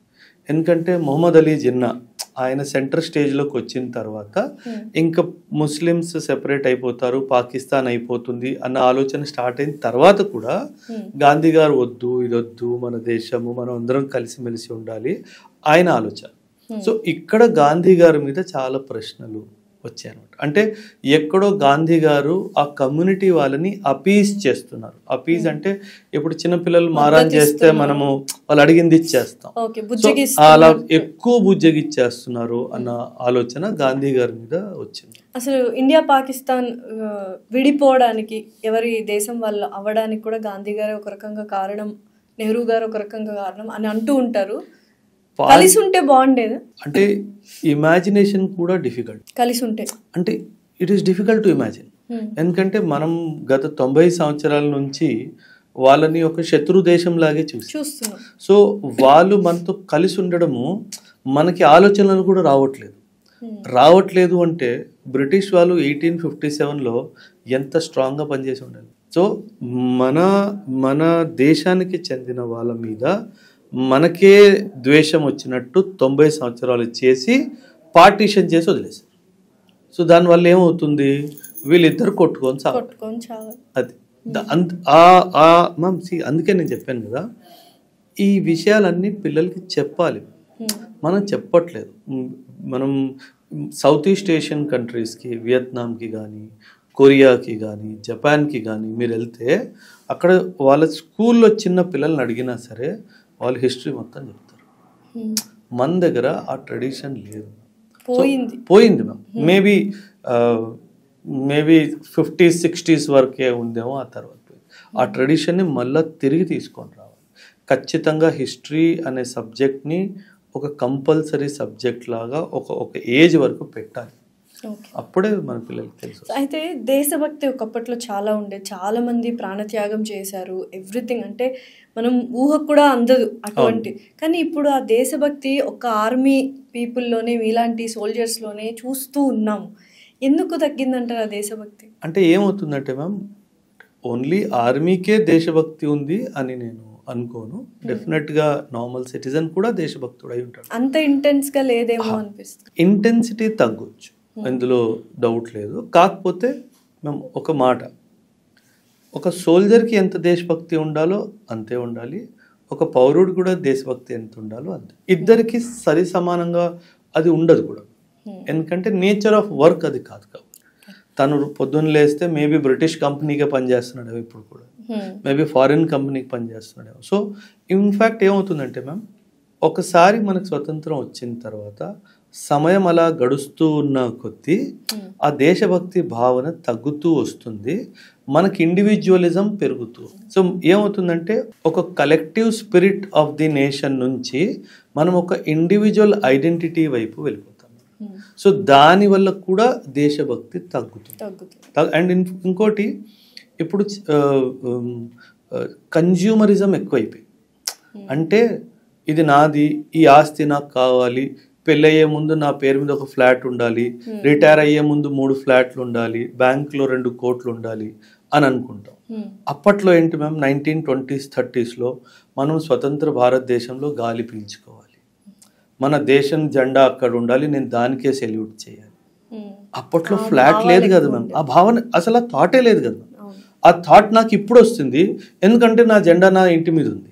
ఎందుకంటే మొహమ్మద్ అలీ జిన్నా ఆయన సెంటర్ స్టేజ్లోకి వచ్చిన తర్వాత ఇంకా ముస్లిమ్స్ సెపరేట్ అయిపోతారు, పాకిస్తాన్ అయిపోతుంది అన్న ఆలోచన స్టార్ట్ అయిన తర్వాత కూడా గాంధీ గారు వద్దు, ఇదొద్దు, మన దేశము మనం అందరం కలిసిమెలిసి ఉండాలి ఆయన ఆలోచన. సో ఇక్కడ గాంధీ గారి మీద చాలా ప్రశ్నలు వచ్చాయన్నమాట. అంటే ఎక్కడో గాంధీ గారు ఆ కమ్యూనిటీ వాళ్ళని అపీజ్ చేస్తున్నారు. అపీజ్ అంటే ఇప్పుడు చిన్నపిల్లలు మారాన్ చేస్తే మనము వాళ్ళు అడిగింది ఇచ్చేస్తాం, అలా ఎక్కువ బుజ్జగిచ్చేస్తున్నారు అన్న ఆలోచన గాంధీ గారి మీద వచ్చింది. అసలు ఇండియా పాకిస్తాన్ విడిపోవడానికి ఎవరి దేశం వాళ్ళు అవ్వడానికి కూడా గాంధీ గారు ఒక రకంగా కారణం, నెహ్రూ గారు ఒక రకంగా కారణం అని అంటూ ఉంటారు. కలిసి ఉంటే బాగుండేది అంటే ఇమాజినేషన్ కూడా డిఫికల్ట్. కలిసి ఉంటే అంటే it is difficult to imagine. ఎందుకంటే మనం గత 90 సంవత్సరాల నుంచి వాళ్ళని ఒక శత్రు దేశం లాగే చూస్తున్నాం. సో వాళ్ళు మనతో కలిసి ఉండడము మనకి ఆలోచనలు కూడా రావట్లేదు అంటే బ్రిటిష్ వాళ్ళు 1857లో ఎంత స్ట్రాంగ్గా పనిచేసి ఉండాలి. సో మన దేశానికి చెందిన వాళ్ళ మీద మనకే ద్వేషం వచ్చినట్టు 90 సంవత్సరాలు చేసి పార్టీషన్ చేసి వదిలేశారు. సో దానివల్ల ఏమవుతుంది, వీళ్ళిద్దరు కొట్టుకొని చావాలి. అది అందుకే నేను చెప్పాను కదా, ఈ విషయాలన్నీ పిల్లలకి చెప్పాలి. మనం చెప్పట్లేదు. మనం సౌత్ ఈస్ట్ ఏషియన్ కంట్రీస్కి, వియత్నాంకి కానీ, కొరియాకి కానీ, జపాన్కి కానీ మీరు వెళ్తే అక్కడ వాళ్ళ స్కూల్లో చిన్న పిల్లల్ని అడిగినా సరే వాళ్ళు హిస్టరీ మొత్తం చెప్తారు. మన దగ్గర ఆ ట్రెడిషన్ లేదు, పోయింది మ్యామ్. మేబీ 50s 60s వరకే ఉందేమో, ఆ తర్వాత ఆ ట్రెడిషన్ని మళ్ళీ తిరిగి తీసుకొని రావాలి. ఖచ్చితంగా హిస్టరీ అనే సబ్జెక్ట్ని ఒక కంపల్సరీ సబ్జెక్ట్ లాగా ఒక ఏజ్ వరకు పెట్టాలి. అప్పుడే మన పిల్లలకి తెలుసు. అయితే దేశభక్తి ఒకప్పట్లో చాలా ఉండే, చాలా మంది ప్రాణత్యాగం చేశారు, ఎవ్రీథింగ్. అంటే మనం ఊహకు కూడా అందదు అటువంటి. కానీ ఇప్పుడు ఆ దేశభక్తి ఒక ఆర్మీ పీపుల్లోనే, మీలాంటి సోల్జర్స్లోనే చూస్తూ ఉన్నాము. ఎందుకు తగ్గిందంటారు ఆ దేశభక్తి? అంటే ఏమవుతుందంటే మ్యామ్, ఓన్లీ ఆర్మీకే దేశభక్తి ఉంది అని నేను అనుకోను. డెఫినెట్గా నార్మల్ సిటిజన్ కూడా దేశభక్తుడు అయి ఉంటాడు. అంత ఇంటెన్స్గా లేదేమో అనిపిస్తుంది. ఇంటెన్సిటీ తగ్గొచ్చు, ఇందులో డౌట్ లేదు. కాకపోతే మేము ఒక మాట, ఒక సోల్జర్కి ఎంత దేశభక్తి ఉండాలో అంతే ఉండాలి, ఒక పౌరుడు కూడా దేశభక్తి ఎంత ఉండాలో అంతే. ఇద్దరికి సరి సమానంగా అది ఉండదు కూడా. ఎందుకంటే నేచర్ ఆఫ్ వర్క్ అది కాదు. కాబట్టి తను పొద్దున్న లేస్తే మేబీ బ్రిటిష్ కంపెనీకే పనిచేస్తున్నాడు, ఇప్పుడు కూడా మేబీ ఫారిన్ కంపెనీకి పనిచేస్తున్నాడు. సో ఇన్ఫ్యాక్ట్ ఏమవుతుందంటే మ్యామ్, ఒకసారి మనకు స్వతంత్రం వచ్చిన తర్వాత సమయం అలా గడుస్తూ ఉన్న కొద్దీ ఆ దేశభక్తి భావన తగ్గుతూ వస్తుంది, మనకి ఇండివిజువలిజం పెరుగుతూ. సో ఏమవుతుందంటే ఒక collective spirit of the nation నుంచి మనం ఒక ఇండివిజువల్ ఐడెంటిటీ వైపు వెళ్ళిపోతాం. సో దానివల్ల కూడా దేశభక్తి తగ్గుతుంది. అండ్ ఇంకోటి ఇప్పుడు కన్జ్యూమరిజం ఎక్కువైపోయింది. అంటే ఇది నాది, ఈ ఆస్తి నాకు కావాలి, పెళ్ళయ్యే ముందు నా పేరు మీద ఒక ఫ్లాట్ ఉండాలి, రిటైర్ అయ్యే ముందు 3 ఫ్లాట్లు ఉండాలి, బ్యాంకులో 2 కోట్లు ఉండాలి అని అనుకుంటాం. అప్పట్లో ఏంటి మ్యామ్, 1920s 30sలో మనం స్వతంత్ర భారతదేశంలో గాలి పీల్చుకోవాలి, మన దేశం జెండా అక్కడ ఉండాలి, నేను దానికే సెల్యూట్ చేయాలి. అప్పట్లో ఫ్లాట్ లేదు కదా మ్యామ్, ఆ భావన అసలు ఆ థాటే లేదు కదా. ఆ థాట్ నాకు ఇప్పుడు వస్తుంది, ఎందుకంటే నా జెండా నా ఇంటి మీద ఉంది.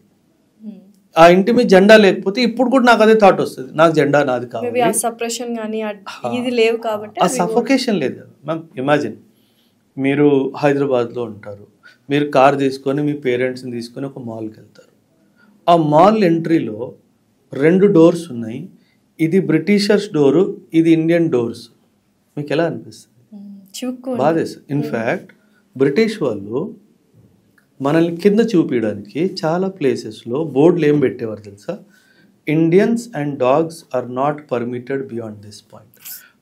ఆ ఇంటి మీద జెండా లేకపోతే ఇప్పుడు కూడా నాకు అదే థాట్ వస్తుంది, నాకు జెండా నాది కావాలి. ఆ సఫోకేషన్ లేదు కదా మ్యామ్. ఇమాజిన్ మీరు హైదరాబాద్లో ఉంటారు, మీరు కార్ తీసుకొని మీ పేరెంట్స్ని తీసుకొని ఒక మాల్కి వెళ్తారు. ఆ మాల్ ఎంట్రీలో 2 డోర్స్ ఉన్నాయి, ఇది బ్రిటిషర్స్ డోరు, ఇది ఇండియన్ డోర్స్. మీకు ఎలా అనిపిస్తుంది? బాధేస్తుంది. ఇన్ఫ్యాక్ట్ బ్రిటిష్ వాళ్ళు మనల్ని కింద చూపించడానికి చాలా ప్లేసెస్లో బోర్డులు ఏం పెట్టేవారు తెలుసా? Indians and dogs are not permitted beyond this point.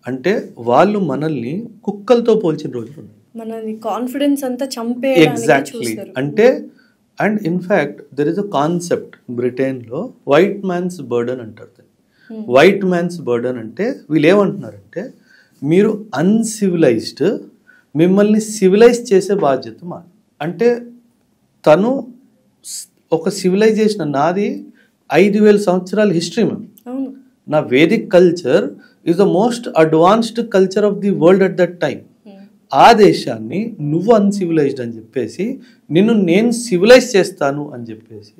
అంటే వాళ్ళు మనల్ని కుక్కలతో పోల్చిన రోజులు ఉన్నాయి. మనది కాన్ఫిడెన్స్ అంతా చంపే. ఎగ్జాక్ట్లీ. అంటే and in fact there is a concept బ్రిటన్లో, వైట్ మ్యాన్స్ బర్డన్ అంటారు. వైట్ మ్యాన్స్ బర్డన్ అంటే వీళ్ళు ఏమంటున్నారంటే, మీరు అన్సివిలైజ్డ్, మిమ్మల్ని సివిలైజ్ చేసే బాధ్యత మాది. అంటే తను ఒక సివిలైజేషన్, నాది 5000 సంవత్సరాల హిస్టరీ మ్యామ్. నా Vedic culture is the most advanced culture of the world at that time. ఆ దేశాన్ని నువ్వు అన్సివిలైజ్డ్ అని చెప్పేసి, నేను సివిలైజ్ చేస్తాను అని చెప్పేసి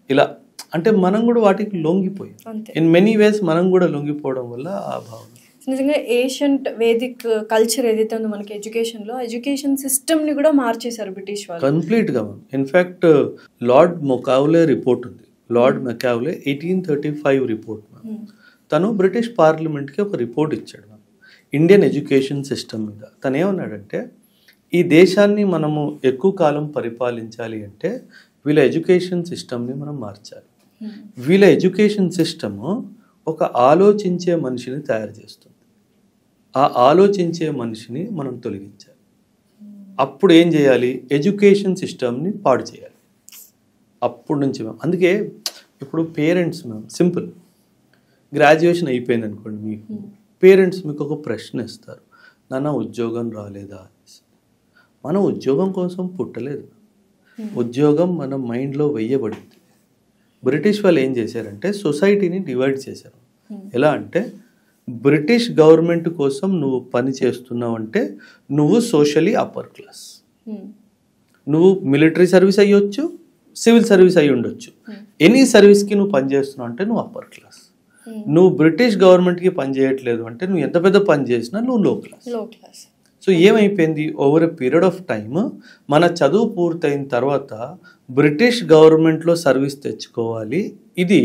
ఇలా, అంటే మనం కూడా వాటికి లొంగిపోయాం. ఇన్ మెనీ వేస్ మనం కూడా లొంగిపోవడం వల్ల ఆ భావన. నిజంగా ఏషియంట్ వేదిక్ కల్చర్ ఏదైతే ఉందో మనకి ఎడ్యుకేషన్లో, ఎడ్యుకేషన్ సిస్టమ్ని కూడా మార్చేశారు బ్రిటిష్ వాళ్ళు కంప్లీట్గా. ఇన్ఫ్యాక్ట్ లార్డ్ మెకావులే రిపోర్ట్ ఉంది, లార్డ్ మెకావులే 1835 రిపోర్ట్. తను బ్రిటిష్ పార్లమెంట్కి ఒక రిపోర్ట్ ఇచ్చాడు ఇండియన్ ఎడ్యుకేషన్ సిస్టమ్ మీద. తను ఏమన్నాడంటే, ఈ దేశాన్ని మనము ఎక్కువ కాలం పరిపాలించాలి అంటే వీళ్ళ ఎడ్యుకేషన్ సిస్టమ్ని మనం మార్చాలి. వీళ్ళ ఎడ్యుకేషన్ సిస్టము ఒక ఆలోచించే మనిషిని తయారు చేస్తుంది, ఆ ఆలోచించే మనిషిని మనం తొలగించాలి. అప్పుడు ఏం చేయాలి? ఎడ్యుకేషన్ సిస్టమ్ని పాడు చేయాలి. అప్పుడు నుంచి మేము అందుకే ఇప్పుడు పేరెంట్స్ మేము సింపుల్, గ్రాడ్యుయేషన్ అయిపోయింది అనుకోండి, మీకు పేరెంట్స్ మీకు ఒక ప్రశ్న ఇస్తారు, నాన్న ఉద్యోగం రాలేదా? మనం ఉద్యోగం కోసం పుట్టలేదు, ఉద్యోగం మన మైండ్లో వెయ్యబడింది. బ్రిటిష్ వాళ్ళు ఏం చేశారంటే సొసైటీని డివైడ్ చేశారు. ఎలా అంటే, బ్రిటిష్ గవర్నమెంట్ కోసం నువ్వు పని చేస్తున్నావు అంటే నువ్వు సోషలీ అప్పర్ క్లాస్, నువ్వు మిలిటరీ సర్వీస్ అయ్యొచ్చు, సివిల్ సర్వీస్ అయ్యి ఉండొచ్చు, ఎనీ సర్వీస్కి నువ్వు పని చేస్తున్నావు అంటే నువ్వు అప్పర్ క్లాస్. నువ్వు బ్రిటిష్ గవర్నమెంట్కి పని చేయట్లేదు అంటే నువ్వు ఎంత పెద్ద పని చేసినా నువ్వు లో క్లాస్. సో ఏమైపోయింది, over a period of time మన చదువు పూర్తయిన తర్వాత బ్రిటిష్ గవర్నమెంట్లో సర్వీస్ తెచ్చుకోవాలి, ఇది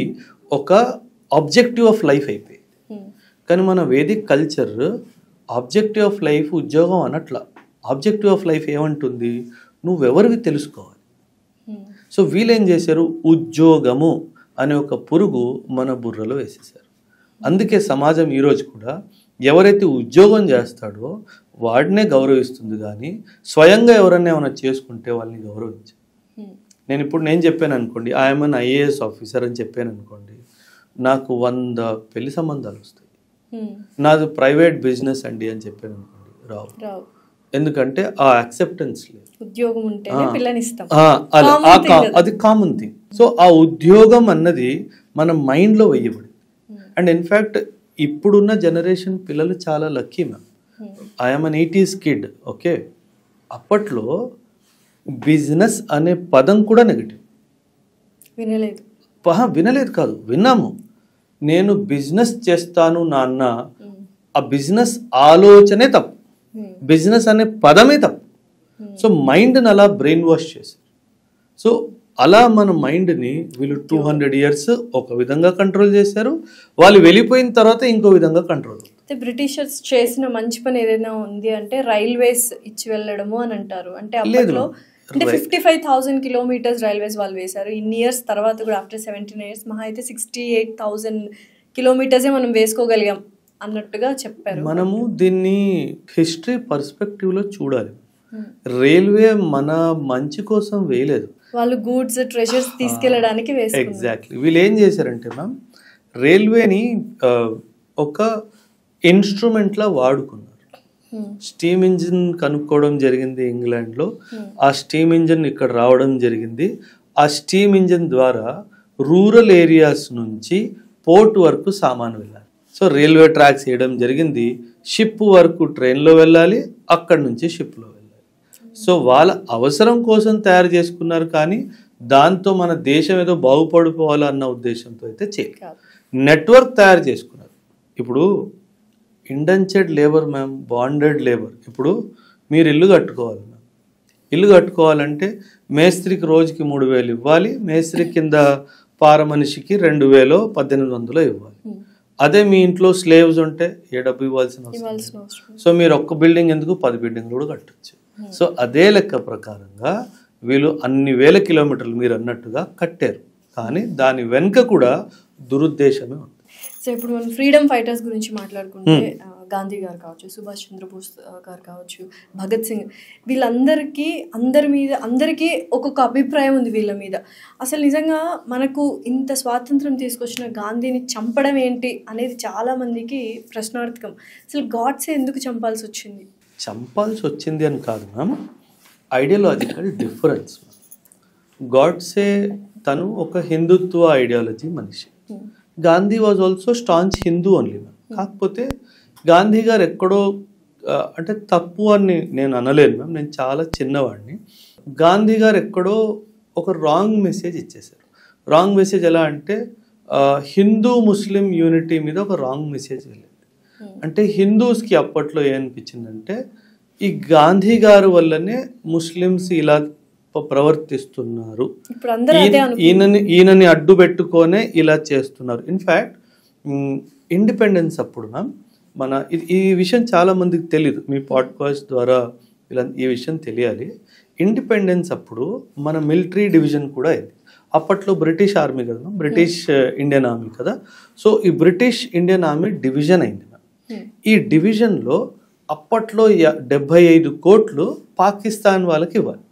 ఒక ఆబ్జెక్టివ్ ఆఫ్ లైఫ్ అయిపోయింది. కానీ మన Vedic culture objective of life ఉద్యోగం అనట్లా. ఆబ్జెక్టివ్ ఆఫ్ లైఫ్ ఏమంటుంది, నువ్వెవరివి తెలుసుకోవాలి. సో వీళ్ళేం చేశారు, ఉద్యోగము అనే ఒక పురుగు మన బుర్రలో వేసేసారు. అందుకే సమాజం ఈరోజు కూడా ఎవరైతే ఉద్యోగం చేస్తాడో వాడినే గౌరవిస్తుంది, కానీ స్వయంగా ఎవరన్నా ఏమైనా చేసుకుంటే వాళ్ళని గౌరవించు. నేను చెప్పాను అనుకోండి, ఐఎమ్ అన్ IAS ఆఫీసర్ అని చెప్పాను అనుకోండి, నాకు 100 పెళ్లి సంబంధాలు వస్తాయి. నాది ప్రైవేట్ బిజినెస్ అండి అని చెప్పాను అనుకోండి, రావు. ఎందుకంటే ఆ యాక్సెప్టెన్స్ లేదు. ఉద్యోగం ఉంటేనే పిల్లని ఇస్తాం, అది కామన్ థింగ్. సో ఆ ఉద్యోగం అన్నది మన మైండ్లో వెయ్యబడింది. అండ్ ఇన్ఫ్యాక్ట్ ఇప్పుడున్న జనరేషన్ పిల్లలు చాలా lucky ma'am. I'm an 80s kid, okay. అప్పట్లో బిజినెస్ అనే పదం కూడా నెగటివ్. వినలేదు కాదు, విన్నాము. నేను బిజినెస్ చేస్తాను నాన్న, ఆ బిజినెస్ ఆలోచనే తప్పు, బిజినెస్ అనే పదమే తప్పు. సో మైండ్ని అలా బ్రెయిన్ వాష్ చేశారు. సో అలా మన మైండ్ని వీళ్ళు 200 years ఒక విధంగా కంట్రోల్ చేశారు, వాళ్ళు వెళ్ళిపోయిన తర్వాత ఇంకో విధంగా కంట్రోల్. బ్రిటిషర్స్ చేసిన మంచి పని ఏదైనా ఉంది అంటే రైల్వేస్ ఇచ్చి వెళ్ళడము అని అంటారు. అంటే అప్పట్లో అంటే 55,000 kilometers రైల్వేస్ వాళ్ళు వేశారు. ఇన్ని ఇయర్స్ తర్వాత కూడా ఆఫ్టర్ 17 years మహా అయితే 68,000 kilometers మనం వేసుకోగలిగాం అన్నట్టుగా చెప్పారు. మనము దీన్ని హిస్టరీ పర్స్పెక్టివ్లో చూడాలి. రైల్వే మన మంచి కోసం వేయలేదు, వాళ్ళు గూడ్స్ ట్రెజర్స్ తీసుకెళ్ళడానికి వేసుకున్నారు. ఎగ్జాక్ట్లీ. వీళ్ళు ఏం చేశారంటే మ్యామ్, రైల్వేని ఒక ఇన్స్ట్రుమెంట్లా వాడుకున్నారు. స్టీమ్ ఇంజిన్ కనుక్కోవడం జరిగింది ఇంగ్లాండ్లో, ఆ స్టీమ్ ఇంజిన్ ఇక్కడ రావడం జరిగింది. ఆ స్టీమ్ ఇంజిన్ ద్వారా రూరల్ ఏరియాస్ నుంచి పోర్ట్ వరకు సామాను వెళ్ళాలి. సో రైల్వే ట్రాక్స్ వేయడం జరిగింది. షిప్ వరకు ట్రైన్లో వెళ్ళాలి, అక్కడి నుంచి షిప్లో వెళ్ళాలి. సో వాళ్ళ అవసరం కోసం తయారు చేసుకున్నారు, కానీ దాంతో మన దేశం ఏదో బాగుపడిపోవాలన్న ఉద్దేశంతో అయితే చేయలేదు. నెట్వర్క్ తయారు చేసుకున్నారు. ఇప్పుడు indentured labour ma'am, bonded labour. ఇప్పుడు మీరు ఇల్లు కట్టుకోవాలి మ్యామ్, ఇల్లు కట్టుకోవాలంటే మేస్త్రికి రోజుకి 3,000 ఇవ్వాలి, మేస్త్రి కింద పార మనిషికి 2,000 1,800 ఇవ్వాలి. అదే మీ ఇంట్లో స్లేవ్స్ ఉంటే ఏ డబ్బు ఇవ్వాల్సిన అవసరం. సో మీరు ఒక్క బిల్డింగ్ ఎందుకు 10 బిల్డింగ్లు కూడా కట్టచ్చు. సో అదే లెక్క ప్రకారంగా వీళ్ళు అన్ని వేల కిలోమీటర్లు మీరు అన్నట్టుగా కట్టారు, కానీ దాని వెనుక కూడా దురుద్దేశమే ఉంది. సో ఇప్పుడు మనం ఫ్రీడమ్ ఫైటర్స్ గురించి మాట్లాడుకుంటే గాంధీ గారు కావచ్చు, సుభాష్ చంద్రబోస్ గారు కావచ్చు, భగత్ సింగ్, వీళ్ళందరికీ అందరికీ ఒక్కొక్క అభిప్రాయం ఉంది వీళ్ళ మీద. అసలు నిజంగా మనకు ఇంత స్వాతంత్రం తీసుకొచ్చిన గాంధీని చంపడం ఏంటి అనేది చాలామందికి ప్రశ్నార్థకం. అసలు గాడ్సే ఎందుకు చంపాల్సి వచ్చింది? చంపాల్సి వచ్చింది అని కాదు మ్యామ్, ఐడియాలజికల్ డిఫరెన్స్. గాడ్సే తను ఒక హిందుత్వ ఐడియాలజీ మనిషి. Gandhi was also staunch Hindu only ma'am. కాకపోతే గాంధీ గారు ఎక్కడో అంటే తప్పు అని నేను అనలేను మ్యామ్, నేను చాలా చిన్నవాడిని. గాంధీ గారు ఎక్కడో ఒక రాంగ్ మెసేజ్ ఇచ్చేశారు. రాంగ్ మెసేజ్ ఎలా అంటే హిందూ ముస్లిం యూనిటీ మీద ఒక రాంగ్ మెసేజ్ వెళ్ళింది. అంటే హిందూస్కి అప్పట్లో ఏమనిపించిందంటే ఈ గాంధీ గారు వల్లనే ముస్లిమ్స్ ఇలా ప్రవర్తిస్తున్నారు, ఈయనని అడ్డు పెట్టుకొనే ఇలా చేస్తున్నారు. ఇన్ఫ్యాక్ట్ ఇండిపెండెన్స్ అప్పుడు మ్యామ్ మన ఈ విషయం చాలా మందికి తెలీదు, మీ పాడ్కాస్ట్ ద్వారా ఇలా ఈ విషయం తెలియాలి. ఇండిపెండెన్స్ అప్పుడు మన మిలిటరీ డివిజన్ కూడా అయింది. అప్పట్లో బ్రిటిష్ ఆర్మీ కదా, బ్రిటిష్ ఇండియన్ ఆర్మీ కదా. సో ఈ బ్రిటిష్ ఇండియన్ ఆర్మీ డివిజన్ అయింది. ఈ డివిజన్లో అప్పట్లో 75 కోట్లు పాకిస్తాన్ వాళ్ళకి ఇవ్వాలి.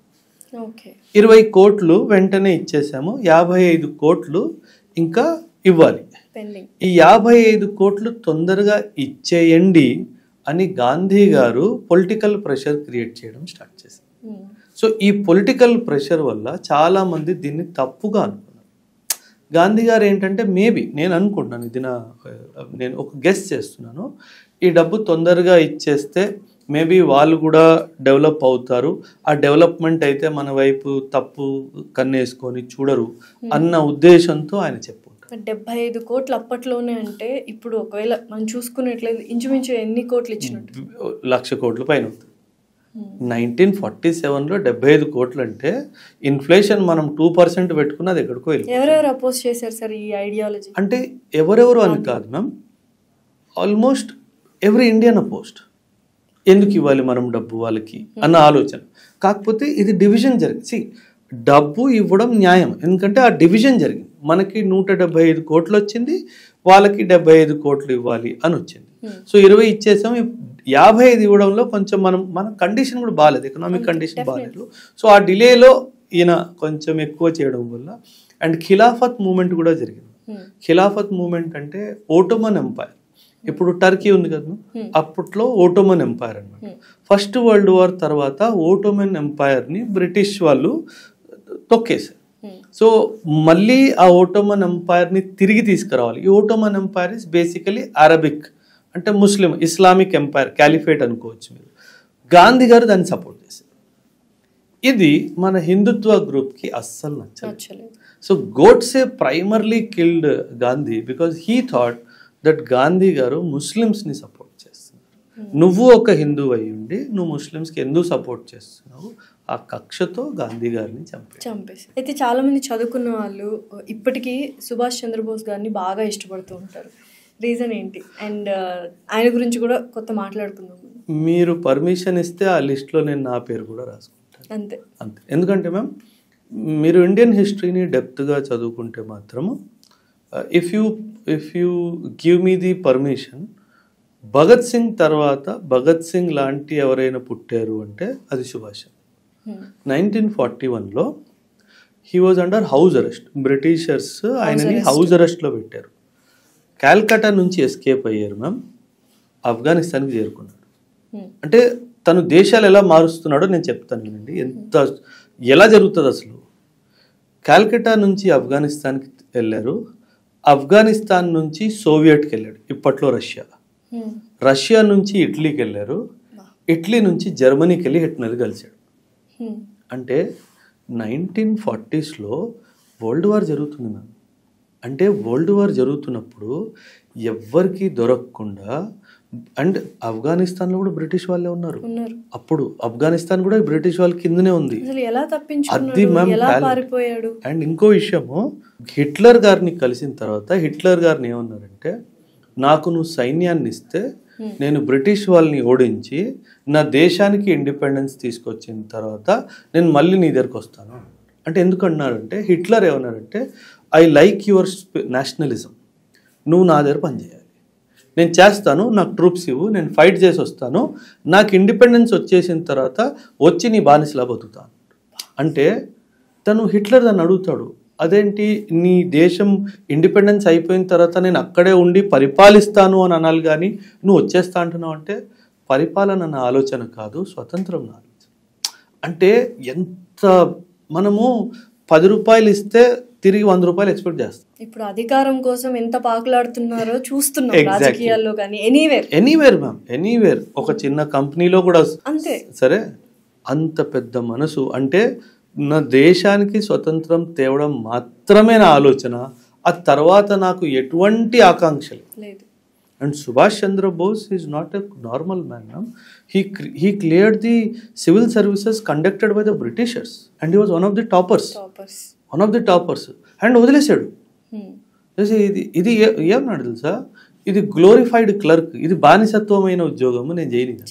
20 కోట్లు వెంటనే ఇచ్చేసాము, 55 కోట్లు ఇంకా ఇవ్వాలి. ఈ 55 కోట్లు తొందరగా ఇచ్చేయండి అని గాంధీ గారు పొలిటికల్ ప్రెషర్ క్రియేట్ చేయడం స్టార్ట్ చేశారు. సో ఈ పొలిటికల్ ప్రెషర్ వల్ల చాలామంది దీన్ని తప్పుగా అనుకున్నారు. గాంధీ గారు ఏంటంటే మేబీ నేను అనుకుంటున్నాను, ఇది నేను ఒక గెస్ చేస్తున్నాను, ఈ డబ్బు తొందరగా ఇచ్చేస్తే మేబీ వాళ్ళు కూడా డెవలప్ అవుతారు, ఆ డెవలప్మెంట్ అయితే మన వైపు తప్పు కన్నేసుకొని చూడరు అన్న ఉద్దేశంతో ఆయన చెప్పుకుంటారు. 75 కోట్లు అప్పట్లోనే అంటే ఇప్పుడు ఒకవేళ మనం చూసుకున్నట్లయితే ఇంచుమించు ఎన్ని కోట్లు ఇచ్చినట్టు? 1,00,000 కోట్ల పైన అవుతుంది. 1947లో 75 కోట్లు అంటే ఇన్ఫ్లేషన్ మనం 2% పెట్టుకున్నది ఎక్కడికో వెళ్ళి. ఎవరెవరు అపోజ్ చేశారు సార్ ఈ ఐడియాలజీ? అంటే ఎవరెవరు అని కాదు ma'am, almost every Indian opposed. ఎందుకు ఇవ్వాలి మనం డబ్బు వాళ్ళకి అన్న ఆలోచన. కాకపోతే ఇది డివిజన్ జరిగింది. డబ్బు ఇవ్వడం న్యాయం, ఎందుకంటే ఆ డివిజన్ జరిగింది. మనకి 175 కోట్లు వచ్చింది, వాళ్ళకి 75 కోట్లు ఇవ్వాలి అని వచ్చింది. సో 20 ఇచ్చేసాం, 55 ఇవ్వడంలో కొంచెం మన కండిషన్ కూడా బాగాలేదు, ఎకనామిక్ కండిషన్ బాగాలేదు. సో ఆ డిలేలో ఈయన కొంచెం ఎక్కువ చేయడం వల్ల. అండ్ ఖిలాఫత్ మూమెంట్ కూడా జరిగింది. ఖిలాఫత్ మూమెంట్ అంటే ఓటోమన్ ఎంపైర్, ఇప్పుడు టర్కీ ఉంది కదా, అప్పట్లో ఓటోమన్ ఎంపైర్ అనమాట. ఫస్ట్ వరల్డ్ వార్ తర్వాత ఓటోమన్ ఎంపైర్ని బ్రిటిష్ వాళ్ళు తొక్కేశారు. సో మళ్ళీ ఆ ఓటోమన్ ఎంపైర్ని తిరిగి తీసుకురావాలి. ఈ Ottoman empire is basically Arabic, అంటే ముస్లిం ఇస్లామిక్ ఎంపైర్, క్యాలిఫేట్ అనుకోవచ్చు మీరు. గాంధీ గారు దాన్ని సపోర్ట్ చేశారు. ఇది మన హిందుత్వ గ్రూప్కి అస్సలు నచ్చలేదు. So Godse primarily killed Gandhi because he thought that Gandhi గారు ముస్లిమ్స్ని సపోర్ట్ చేస్తున్నారు. నువ్వు ఒక హిందూ అయి ఉండి నువ్వు ముస్లిమ్స్కి ఎందుకు సపోర్ట్ చేస్తున్నావు ఆ కక్షతో గాంధీ గారిని చంపేసి. అయితే చాలామంది చదువుకున్న వాళ్ళు ఇప్పటికీ సుభాష్ చంద్రబోస్ గారిని బాగా ఇష్టపడుతూ ఉంటారు. రీజన్ ఏంటి? అండ్ ఆయన గురించి కూడా కొత్త మాట్లాడుకుందాం. మీరు పర్మిషన్ ఇస్తే ఆ లిస్ట్లో నేను నా పేరు కూడా రాసుకుంటాను. అంతే. ఎందుకంటే మ్యామ్ మీరు ఇండియన్ హిస్టరీని డెప్త్గా చదువుకుంటే మాత్రము if you give me the permission, Bhagat Singh తర్వాత భగత్ సింగ్ లాంటి ఎవరైనా పుట్టారు అంటే అది సుభాష్. 1941లో he was under house arrest. Britishers ఆయనని హౌస్ అరెస్ట్లో పెట్టారు. కాల్కటా నుంచి ఎస్కేప్ అయ్యారు మ్యామ్, ఆఫ్ఘనిస్తాన్కి చేరుకున్నాడు. అంటే తను దేశాలు ఎలా మారుస్తున్నాడో నేను చెప్తాను వినండి, ఎలా జరుగుతుంది అసలు. కాల్కటా నుంచి ఆఫ్ఘనిస్తాన్కి వెళ్ళారు, ఆఫ్ఘనిస్తాన్ నుంచి సోవియట్కి వెళ్ళాడు, ఇప్పట్లో రష్యా నుంచి ఇటలీకి వెళ్ళారు, ఇటలీ నుంచి జర్మనీకి వెళ్ళి హిట్లర్ కలిశాడు. అంటే 1940స్లో వరల్డ్ వార్ జరుగుతుంది మ్యామ్. అంటే వరల్డ్ వార్ జరుగుతున్నప్పుడు ఎవ్వరికి దొరకకుండా, అండ్ ఆఫ్ఘనిస్తాన్లో కూడా బ్రిటిష్ వాళ్ళే ఉన్నారు అప్పుడు. ఆఫ్ఘనిస్తాన్ కూడా బ్రిటిష్ వాళ్ళ కిందనే ఉంది. అది మ్యామ్. అండ్ ఇంకో విషయము, హిట్లర్ గారిని కలిసిన తర్వాత హిట్లర్ గారిని ఏమన్నారంటే, నాకు నువ్వు సైన్యాన్ని ఇస్తే నేను బ్రిటిష్ వాళ్ళని ఓడించి నా దేశానికి ఇండిపెండెన్స్ తీసుకొచ్చిన తర్వాత నేను మళ్ళీ నీ దగ్గరకు వస్తాను. అంటే ఎందుకు అన్నారంటే, హిట్లర్ ఏమన్నారంటే, ఐ లైక్ యువర్ నేషనలిజం, నువ్వు నా దగ్గర పనిచేయాలి, నేను చేస్తాను, నాకు ట్రూప్స్ ఇవ్వు, నేను ఫైట్ చేసి వస్తాను, నాకు ఇండిపెండెన్స్ వచ్చేసిన తర్వాత వచ్చి నీ బానిసలా బతుకుతాను. అంటే తను హిట్లర్ దాన్ని అడుగుతాడు, అదేంటి నీ దేశం ఇండిపెండెన్స్ అయిపోయిన తర్వాత నేను అక్కడే ఉండి పరిపాలిస్తాను అని అనాలి, కానీ నువ్వు వచ్చేస్తా అంటున్నావు. అంటే పరిపాలన నా ఆలోచన కాదు, స్వతంత్రం నా ఆలోచన. అంటే ఎంత మనము 10 రూపాయలు ఇస్తే తిరిగి 100 రూపాయలు ఎక్స్పెక్ట్ చేస్తాం. ఇప్పుడు అధికారం కోసం ఎంత పాకులాడుతున్నారో చూస్తున్నాం రాజకీయాల్లో, కానీ ఎనీవేర్ మ్యామ్, ఎనీవేర్. ఒక చిన్న కంపెనీలో కూడా అంతే. సరే, అంత పెద్ద మనసు. అంటే నా దేశానికి స్వతంత్రం తేవడం మాత్రమే నా ఆలోచన, ఆ తర్వాత నాకు ఎటువంటి ఆకాంక్షలు లేదు. And Subhash Chandrabose is not a normal man ma'am. He cleared the civil services conducted by the Britishers and he was one of the toppers. And వదిలేశాడు. ఇది ఏమన్నాడు తెలుసా, ఇది గ్లోరిఫైడ్ క్లర్క్, ఇది బానిసత్వమైన ఉద్యోగము, నేను చేయను.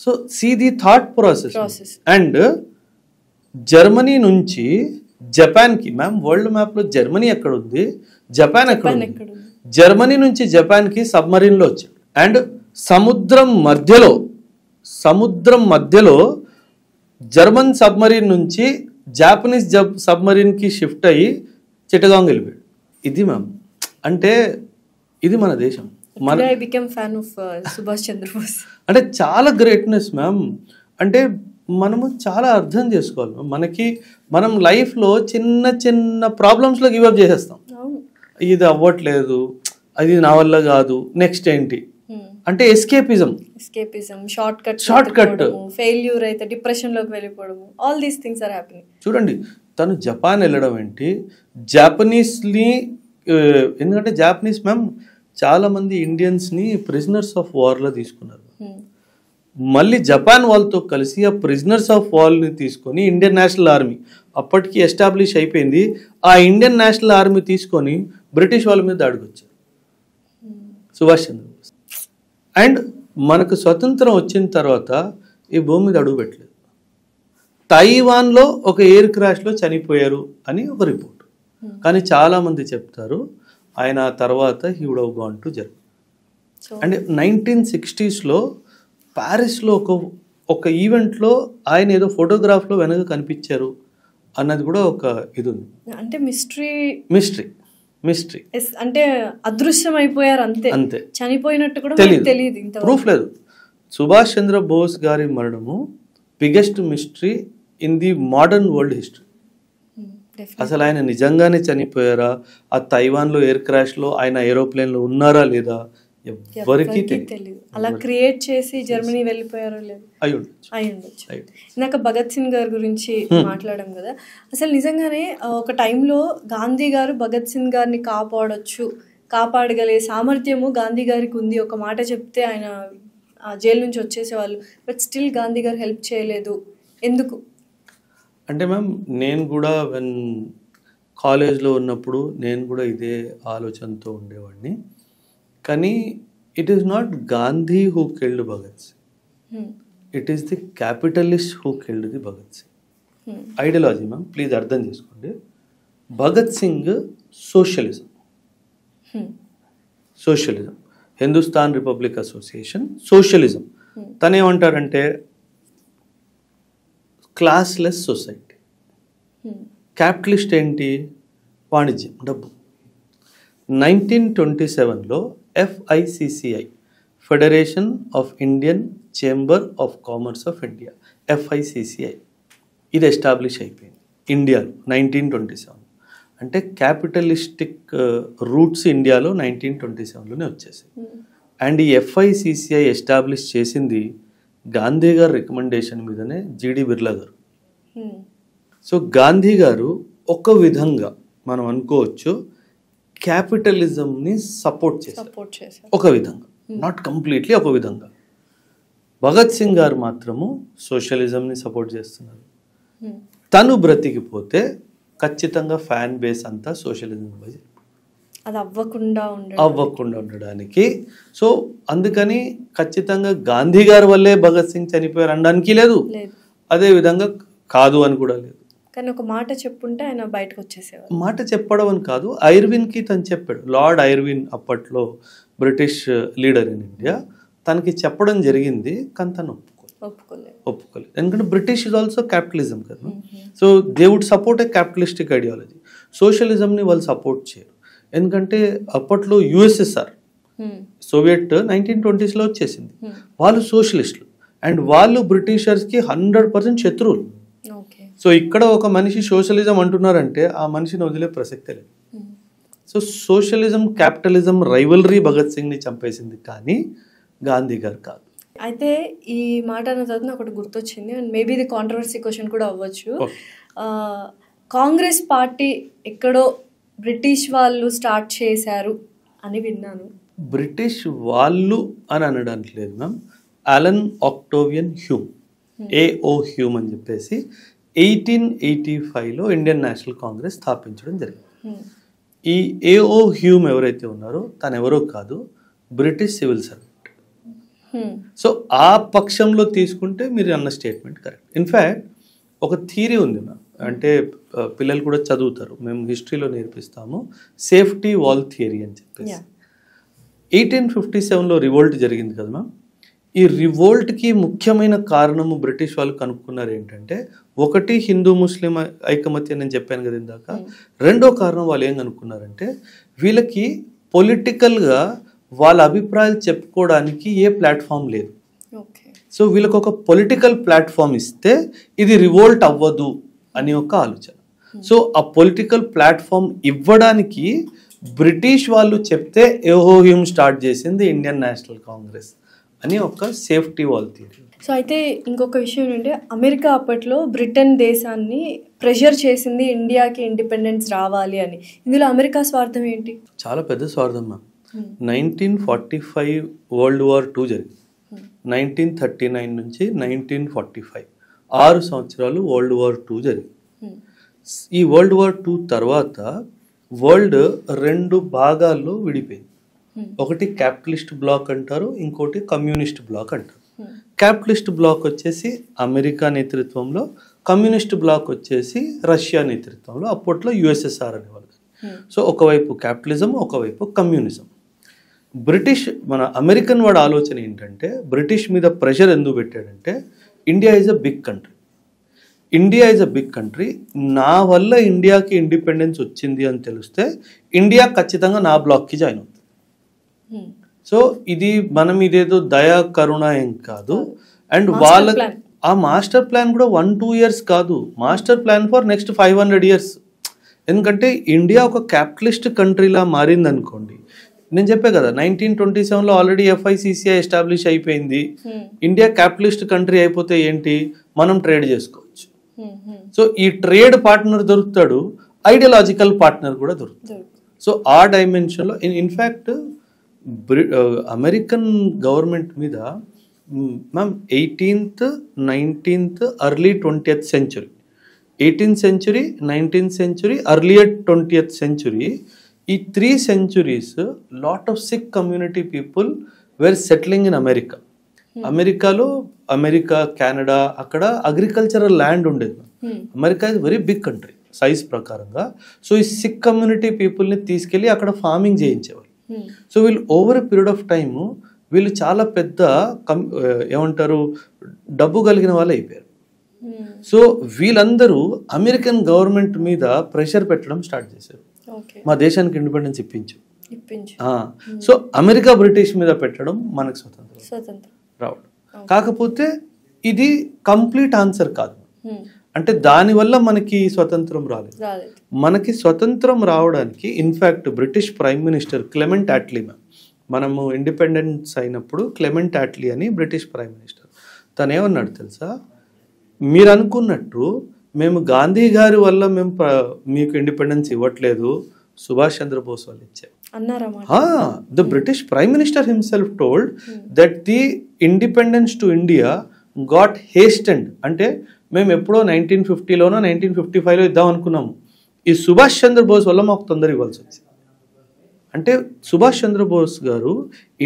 So see the thought process. And Germany నుంచి జపాన్కి, మ్యామ్ వరల్డ్ మ్యాప్లో జర్మనీ ఎక్కడ ఉంది, జపాన్ ఎక్కడ ఉంది? జర్మనీ నుంచి జపాన్కి సబ్మరీన్లో వచ్చాడు. అండ్ సముద్రం మధ్యలో జర్మన్ సబ్మరీన్ నుంచి జాపనీస్ సబ్మరీన్కి షిఫ్ట్ అయ్యి చిట్టగాంగ్ వెళ్ళిపోయాడు. ఇది మ్యామ్. అంటే ఇది మన దేశం. అంటే చాలా గ్రేట్నెస్ మ్యామ్. అంటే మనము చాలా అర్థం చేసుకోవాలి. మనం లైఫ్లో చిన్న చిన్న ప్రాబ్లమ్స్లో గివప్ చేసేస్తాం. ఇది అవ్వట్లేదు, అది నా వల్ల కాదు, నెక్స్ట్ ఏంటి అంటే ఎస్కేపిజం, షార్ట్ కట్, ఫెయిల్యూర్ అయితే డిప్రెషన్ లోకి వెళ్ళిపోవడం, all these things are happening. చూడండి, తను జపాన్ వెళ్ళడం ఏంటి, జాపనీస్ని, ఎందుకంటే జాపనీస్ మ్యామ్ చాలా మంది ఇండియన్స్ని ప్రిజనర్స్ ఆఫ్ వార్లో తీసుకున్నారు. మళ్ళీ జపాన్ వాళ్ళతో కలిసి ఆ ప్రిజనర్స్ ఆఫ్ వార్ని తీసుకొని ఇండియన్ నేషనల్ ఆర్మీ అప్పటికి ఎస్టాబ్లిష్ అయిపోయింది. ఆ ఇండియన్ నేషనల్ ఆర్మీ తీసుకొని బ్రిటిష్ వాళ్ళ మీద దాడికి వచ్చారు సుభాష్ చంద్రబోస్. అండ్ మనకు స్వతంత్రం వచ్చిన తర్వాత ఈ భూమి మీద అడుగు పెట్టలేదు. తైవాన్లో ఒక ఎయిర్ క్రాష్లో చనిపోయారు అని ఒక రిపోర్ట్, కానీ చాలామంది చెప్తారు ఆయన తర్వాత he would have gone to Germany. And 1960స్లో ప్యారిస్లో ఒక ఈవెంట్లో ఆయన ఏదో ఫోటోగ్రాఫ్లో వెనక కనిపించారు అన్నది కూడా ఒక ఇది ఉంది. అంటే మిస్టరీ అంటే అదృశ్యం అయిపోయారు అంతే, చనిపోయినట్టు కూడా తెలియదు, ప్రూఫ్ లేదు. సుభాష్ చంద్రబోస్ గారి మరణము biggest mystery in the modern world history. అసలు ఆయన నిజంగానే చనిపోయారా, ఆ తైవాన్లో ఎయిర్ క్రాష్లో ఆయన ఏరోప్లేన్లో ఉన్నారా లేదా ఎవరికి తెలియదు. అలా క్రియేట్ చేసి జర్మనీ వెళ్ళిపోయారో లేదు అయి ఉండొచ్చు. ఇందాక భగత్ సింగ్ గారి గురించి మాట్లాడాం కదా, అసలు నిజంగానే ఒక టైంలో గాంధీ గారు భగత్ సింగ్ గారిని కాపాడగలే సామర్థ్యము గాంధీ గారికి ఉంది. ఒక మాట చెప్తే ఆయన జైలు నుంచి వచ్చేసేవాళ్ళు, బట్ స్టిల్ గాంధీ గారు హెల్ప్ చేయలేదు. ఎందుకు? అంటే మ్యామ్ నేను కూడా కాలేజ్లో ఉన్నప్పుడు నేను కూడా ఇదే ఆలోచనతో ఉండేవాడిని. కానీ it is not Gandhi who killed Bhagat Singh, it is the capitalist who killed the Bhagat Singh. Ideology ma'am please అర్థం చేసుకోండి. Bhagat Singh socialism, socialism, Hindustan republic association socialism. తనేమంటారంటే క్లాస్లెస్ సొసైటీ. క్యాపిటలిస్ట్ ఏంటి? వాణిజ్యం, డబ్బు. 1927లో FICCI, federation of Indian chamber of commerce of India, FICCI ఇది establish అయిపోయింది ఇండియాలో 1927. అంటే క్యాపిటలిస్టిక్ రూట్స్ ఇండియాలో 1927లోనే వచ్చేసాయి. అండ్ ఈ FICCI ఎస్టాబ్లిష్ చేసింది గాంధీ గారు రికమెండేషన్ మీదనే, జీడి బిర్లా గారు. సో గాంధీ గారు ఒక విధంగా మనం అనుకోవచ్చు క్యాపిటలిజంని సపోర్ట్ చేశారు, ఒక విధంగా, నాట్ కంప్లీట్లీ, ఒక విధంగా. భగత్ సింగ్ గారు మాత్రము సోషలిజంని సపోర్ట్ చేస్తున్నారు. తను బ్రతికిపోతే ఖచ్చితంగా ఫ్యాన్ బేస్ అంతా సోషలిజం అది అవ్వకుండా ఉండడానికి. సో అందుకని ఖచ్చితంగా గాంధీ గారి వల్లే భగత్ సింగ్ చనిపోయారు అనడానికి లేదు, అదే విధంగా కాదు అని కూడా లేదు. కానీ ఒక మాట చెప్పుంటే ఆయన బయటకు వచ్చేసేవారు. మాట చెప్పడం అని కాదు, ఐర్విన్కి తను చెప్పాడు. లార్డ్ ఐర్విన్ అప్పట్లో బ్రిటిష్ లీడర్ ఇన్ ఇండియా, తనకి చెప్పడం జరిగింది. కానీ తను ఒప్పుకోలేదు. ఎందుకంటే బ్రిటిష్ ఇస్ ఆల్సో క్యాపిటలిజం కదా. So they would support a capitalistic ideology. సోషలిజంని వాళ్ళు సపోర్ట్ చేయరు. ఎందుకంటే అప్పట్లో USSR, సోవియట్ 1920sలో వచ్చేసింది. వాళ్ళు సోషలిస్టులు అండ్ వాళ్ళు బ్రిటిషర్స్కి 100% శత్రువులు. సో ఇక్కడ ఒక మనిషి సోషలిజం అంటున్నారంటే ఆ మనిషిని వదిలే ప్రసక్తే లేదు. So socialism capitalism rivalry Bhagat సింగ్ని చంపేసింది, కానీ గాంధీ గారు కాదు. అయితే ఈ మాట అన్న తర్వాత నాకు ఒకటి గుర్తొచ్చింది, అండ్ మేబీ ఇది కాంట్రవర్సీ క్వశ్చన్ కూడా అవ్వచ్చు. కాంగ్రెస్ పార్టీ ఎక్కడో బ్రిటిష్ వాళ్ళు స్టార్ట్ చేశారు అని విన్నాను. బ్రిటిష్ వాళ్ళు అని అనడానికి లేదు ma'am. Allan Octavian Hume, AO Hume అని చెప్పేసి 1885లో ఇండియన్ నేషనల్ కాంగ్రెస్ స్థాపించడం జరిగింది. ఈ AO హ్యూమ్ ఎవరైతే ఉన్నారో తను ఎవరో కాదు, బ్రిటిష్ సివిల్ సర్వెంట్. సో ఆ పక్షంలో తీసుకుంటే మీరు అన్న స్టేట్మెంట్ కరెక్ట్. ఇన్ఫ్యాక్ట్ ఒక థియరీ ఉంది మ్యామ్, అంటే పిల్లలు కూడా చదువుతారు, మేము హిస్టరీలో నేర్పిస్తాము, సేఫ్టీ వాల్ థియరీ అని చెప్పేసి. 1857లో రివోల్ట్ జరిగింది కదా మ్యామ్. ఈ రివోల్ట్కి ముఖ్యమైన కారణము బ్రిటిష్ వాళ్ళు కనుక్కున్నారు ఏంటంటే, ఒకటి హిందూ ముస్లిం ఐకమత్యం నేను చెప్పాను కదా ఇందాక. రెండో కారణం వాళ్ళు ఏం కనుక్కున్నారంటే, వీళ్ళకి పొలిటికల్గా వాళ్ళ అభిప్రాయాలు చెప్పుకోవడానికి ఏ ప్లాట్ఫామ్ లేదు. సో వీళ్ళకి ఒక పొలిటికల్ ప్లాట్ఫామ్ ఇస్తే ఇది రివోల్ట్ అవ్వదు అని ఒక ఆలోచన. సో ఆ పొలిటికల్ ప్లాట్ఫామ్ ఇవ్వడానికి బ్రిటిష్ వాళ్ళు చెప్తే AO హ్యూమ్ స్టార్ట్ చేసింది ఇండియన్ నేషనల్ కాంగ్రెస్ అని ఒక సేఫ్టీ వాల్ థియరీ. సో అయితే ఇంకొక విషయం ఏంటంటే, అమెరికా అప్పట్లో బ్రిటన్ దేశాన్ని ప్రెషర్ చేసింది ఇండియాకి ఇండిపెండెన్స్ రావాలి అని. ఇందులో అమెరికా స్వార్థం ఏంటి? చాలా పెద్ద స్వార్థం మ్యామ్. 1945 వరల్డ్ వార్ 2 జరిగింది. 1939 నుంచి 1945 6 సంవత్సరాలు వరల్డ్ వార్ 2 జరిగింది. ఈ వరల్డ్ వార్ 2 తర్వాత వరల్డ్ 2 భాగాల్లో విడిపోయింది. ఒకటి క్యాపిటలిస్ట్ బ్లాక్ అంటారు, ఇంకోటి కమ్యూనిస్ట్ బ్లాక్ అంటారు. క్యాపిటలిస్ట్ బ్లాక్ వచ్చేసి అమెరికా నేతృత్వంలో, కమ్యూనిస్ట్ బ్లాక్ వచ్చేసి రష్యా నేతృత్వంలో, అప్పట్లో USSR అనేవాళ్ళు. సో ఒకవైపు క్యాపిటలిజం, ఒకవైపు కమ్యూనిజం. బ్రిటిష్ మన అమెరికన్ వాడి ఆలోచన ఏంటంటే, బ్రిటిష్ మీద ప్రెషర్ ఎందుకు పెట్టాడంటే, India is a big country, India is a big country, నా వల్ల ఇండియాకి ఇండిపెండెన్స్ వచ్చింది అని తెలిస్తే ఇండియా ఖచ్చితంగా నా బ్లాక్కి జాయిన్ అవుతుంది. సో ఇది మనం ఇదేదో దయా కరుణ ఏం కాదు. అండ్ వాళ్ళ ఆ మాస్టర్ ప్లాన్ కూడా 1-2 ఇయర్స్ కాదు, master plan for next 500 years. ఎందుకంటే ఇండియా ఒక క్యాపిటలిస్ట్ కంట్రీలా మారింది అనుకోండి. నేను చెప్పే కదా 1927లో ఆల్రెడీ FICCI ఎస్టాబ్లిష్ అయిపోయింది. ఇండియా క్యాపిటలిస్ట్ కంట్రీ అయిపోతే ఏంటి, మనం ట్రేడ్ చేసుకోవచ్చు. సో ఈ ట్రేడ్ పార్ట్నర్ దొరుకుతాడు, ఐడియాలజికల్ పార్ట్నర్ కూడా దొరుకుతాడు. సో ఆ డైమెన్షన్లో ఇన్ఫ్యాక్ట్ అమెరికన్ గవర్నమెంట్ మీద ma'am 18th 19th early 20th century, 18th century 19th century earlier 20th century, ఈ 3 centuries lot of Sikh community people were settling in America. అమెరికాలో Canada అక్కడ agricultural land ఉండేది. America is very big country size ప్రకారంగా. So ఈ Sikh community పీపుల్ని తీసుకెళ్ళి అక్కడ farming చేయించేవారు. సో వీళ్ళు over a period of time వీళ్ళు చాలా పెద్ద ఏమంటారు డబ్బు కలిగిన వాళ్ళు అయిపోయారు. సో వీళ్ళందరూ అమెరికన్ గవర్నమెంట్ మీద ప్రెషర్ పెట్టడం స్టార్ట్ చేశారు. మా దేశానికి ఇండిపెండెన్స్ ఇప్పించు. సో అమెరికా బ్రిటిష్ మీద పెట్టడం మనకు స్వతంత్రం రావడం. కాకపోతే ఇది కంప్లీట్ ఆన్సర్ కాదు. అంటే దానివల్ల మనకి స్వతంత్రం రాలేదు. మనకి స్వతంత్రం రావడానికి in fact British prime minister Clement Atlee, మనము ఇండిపెండెన్స్ అయినప్పుడు క్లెమెంట్ అట్లీ అని బ్రిటిష్ ప్రైమ్ మినిస్టర్, తను ఏమన్నాడు తెలుసా, మీరు అనుకున్నట్టు మేము గాంధీ గారి వల్ల మేము మీకు ఇండిపెండెన్స్ ఇవ్వట్లేదు, సుభాష్ చంద్రబోస్ వాళ్ళు ఇచ్చారు. The British Prime Minister himself told that the independence to India got hastened. అంటే మేము ఎప్పుడో 1950లోనో 1955లో ఇద్దాం అనుకున్నాము, ఈ సుభాష్ చంద్రబోస్ వల్ల మాకు తొందర ఇవ్వాల్సి వచ్చింది. అంటే సుభాష్ చంద్రబోస్ గారు